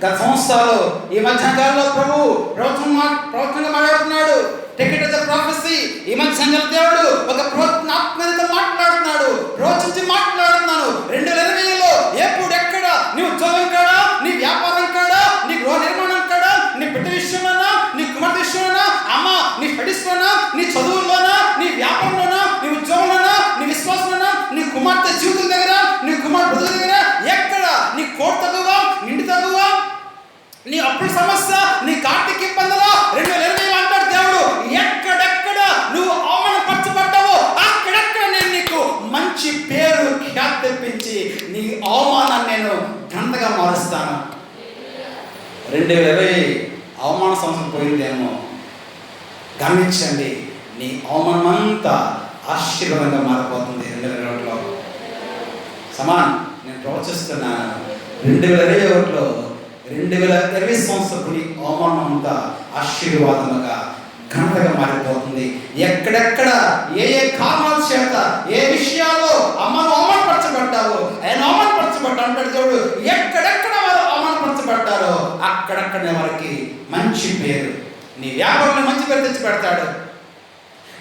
A: గత సంవత్సరాలు ఈ మధ్యకాలంలో ప్రభు ప్రవచనంగా మాట్లాడుతున్నాడు. Ticket the prophecy. ఈ మధ్యకాల దేవుడు ఒక ప్రవచనాత్మకత మాట్లాడుతున్నాడు, ప్రవచించి మాట్లాడుతున్నాను. 2020లో ఎప్పుడు ఎక్కడ నీ ఉద్యోగం కాడా, నీ వ్యాపారం కాడా, నీ గృహ నిర్మాణం కాడా, నీ బిడ్డ విషయమైనా, నీ కుమార్తె విషయమైనా, అమ్మ నీ స్టడీస్లోనా, నీ చదువుల్లోనా, నీ వ్యాపారంలోనా, నీ ఉద్యోగంలోనా, నీ విశ్వాసంలోనా, నీ కుమార్తె జీవితం దగ్గర, నీ కుమార్తె దగ్గర, ఎక్కడ నీ కోట తగువ, నిండి తగువ, గమనించండి, నీ అవమానం అంతా ఆశీర్వాదంగా మారిపోతుంది 2021లో. సమాన్ నేను ప్రవచిస్తున్నాను, 2021లో 2020 సంవత్సరపు నీ అవమానం అంతా ఆశీర్వాదముగా ఘనతగా మారిపోతుంది. ఎక్కడెక్కడ ఏ ఏ కారణాల చేత ఏ విషయాల్లో అమ్మను అవమానపరచబడ్డావో, ఆయన అవమానపరచబడ్డా అంటాడు దేవుడు. ఎక్కడెక్కడ వారు అవమానపరచబడ్డారో అక్కడక్కడనే వారికి మంచి పేరు, నీ వ్యాపారంలో మంచి పేరు తెచ్చి పెడతాడు,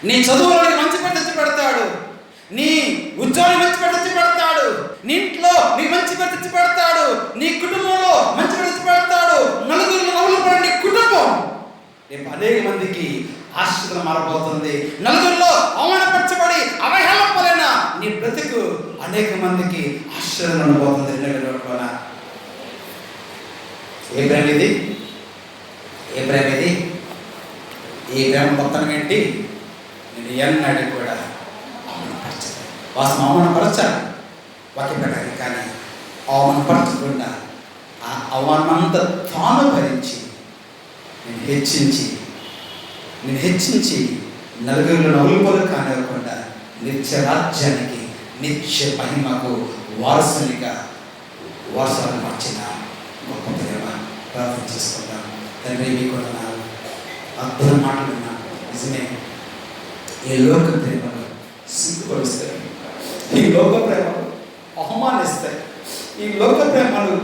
A: నీ చదువులోని మంచి పేరు తెచ్చి పెడతాడు, నీ ఉద్యోగం మంచి పేరు తెచ్చి పెడతాడు, నీ ఇంట్లో నీ మంచి పేరు తెచ్చి పెడతాడు, నీ కుటుంబంలో మంచి పేరు తెచ్చి పెడతాడు. నలుగురు నవ్వులు పడే నీ కుటుంబం రేపు అనేక మందికి ఆశీర్వాదం మారబోతుంది. నలుగురిలో అవమానపరచబడి అవహేళనపోలేన నీ బ్రతుకు అనేక మందికి ఆశీర్వాదం ఉండబోతుంది. ఏ ప్రేమ ఇది? ఏ ప్రేమ ఇది? ఈ ప్రేమ మొత్తం ఏంటి? నేను ఎన్నడూ కూడా అవమానపరచాలి, వాస్తవం అవమానపరచాలి వాక్య ప్రకారం. కానీ అవమానపరచకుండా ఆ అవమానమంతా తాను భరించి నేను హెచ్చించి నలుగురిలో నవ్వులు కానివ్వకుండా నిత్య రాజ్యానికి నిత్య మహిమకు వారసునిగా మార్చిన గొప్ప ప్రేమ ప్రార్థన చేసుకుంటాం. తండ్రి, మీకు అద్భుత మాటలు విన్నాను. నిజమే, ఈ లోక ప్రేమలు సిగ్గుపరుస్తాయి, ఈ లోక ప్రేమలు అవమానిస్తాయి, ఈ లోక ప్రేమలు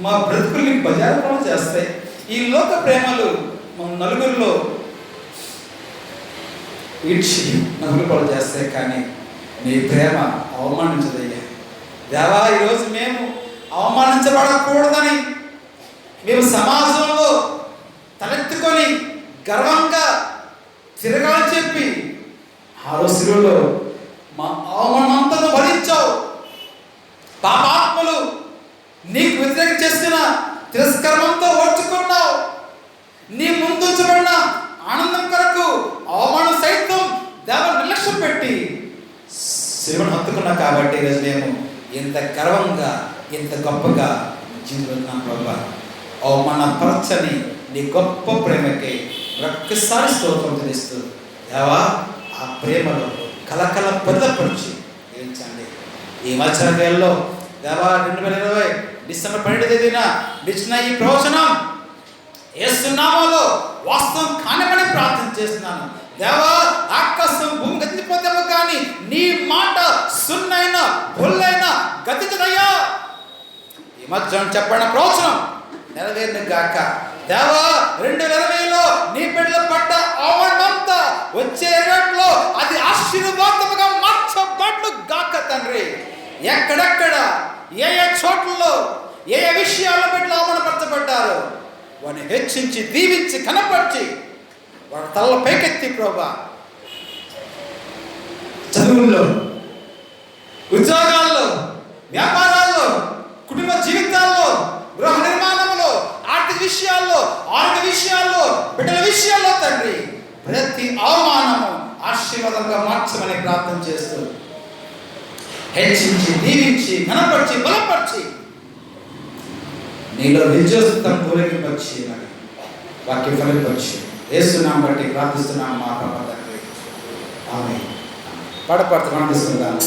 A: మా బ్రతుకుల్ని బజారుపణ చేస్తాయి, ఈ లోక ప్రేమలు మన నలుగురిలో ఈడ్చి నలుగురు పాలు చేస్తాయి. కానీ నీ ప్రేమ అవమానించదయ్యా దేవా. ఈరోజు మేము అవమానించబడకూడదని మేము సమాజంలో తలెత్తుకొని గర్వంగా తిరగాలని చెప్పి ఆ రోజుల్లో మా అవమానంతా భరించావు. పాపాత్మలు నీకు వ్యతిరేకం చేసిన తిరస్కరణంతో ఓర్చుకున్నావు. నీ ముందు ఉంచబడిన ఆనందం కొరకు అవమానం సైతం దేవుని నిర్లక్ష్యం పెట్టి శిలువను హత్తుకున్నావు. కాబట్టి ఈరోజు మేము ఇంత గర్వంగా ఇంత గొప్పగా జీవిస్తున్నాం ప్రభా. అవమానపరచని నీ గొప్ప ప్రేమకి ఒక్కసారి స్తోత్రం తెలుస్తూ దేవా, ఆ ప్రేమలో కలకల బలపరిచి జీవించండి. ఈ మధ్యాహ్నంలో దేవా 2020 డిసెంబర్ 12వ తేదీన ఇచ్చిన ఈ ప్రవచనం యేసు నామములో వాస్తవం కానివ్వని ప్రార్థన చేస్తున్నాను. దేవా, ఆకాశం భూమి గతిపోతేమో కానీ నీ మాట సున్నైన బొల్లైన గతించదయ్యా. ఈ మధ్యాహ్నం చెప్పబడిన ప్రవచనం నెరవేరిన గాక. దేవా, 2020లో నీ బిడ్డల పడ్డ అవమానమంతా వచ్చే 20లో అది ఆశీర్వాదముగా మార్చబడును గాక తండ్రి. ఎక్కడెక్కడ ఏ ఏ చోట్లలో ఏ ఏ విషయాల్లో బిడ్డలు అవమానపరచబడ్డారో వాడిని హెచ్చించి దీవించి కనపరిచి వాడి తల పైకెత్తి ప్రభా, చదువుల్లో, ఉద్యోగాల్లో, వ్యాపారాల్లో, కుటుంబ జీవితాల్లో, గృహ నిర్మాణంలో, ఆర్థిక విషయాల్లో, ఆరోగ్య విషయాల్లో, బిడ్డల విషయాల్లో తండ్రి ప్రతి అవమానము ఆశీర్వాదంగా మార్చమని ప్రార్థన చేస్తూ హెచ్చించి దీవించి కనపరిచి బలపరిచి నీలో విజయోత్తం పూరగింపచ్చి వాక్య ఫలింపచ్చి యేసునామమును బట్టి ప్రార్థిస్తున్నాము మా ప్రభు తండ్రి. ఆమేన్. పాడపాడుతూ ప్రార్థిస్తున్నాము.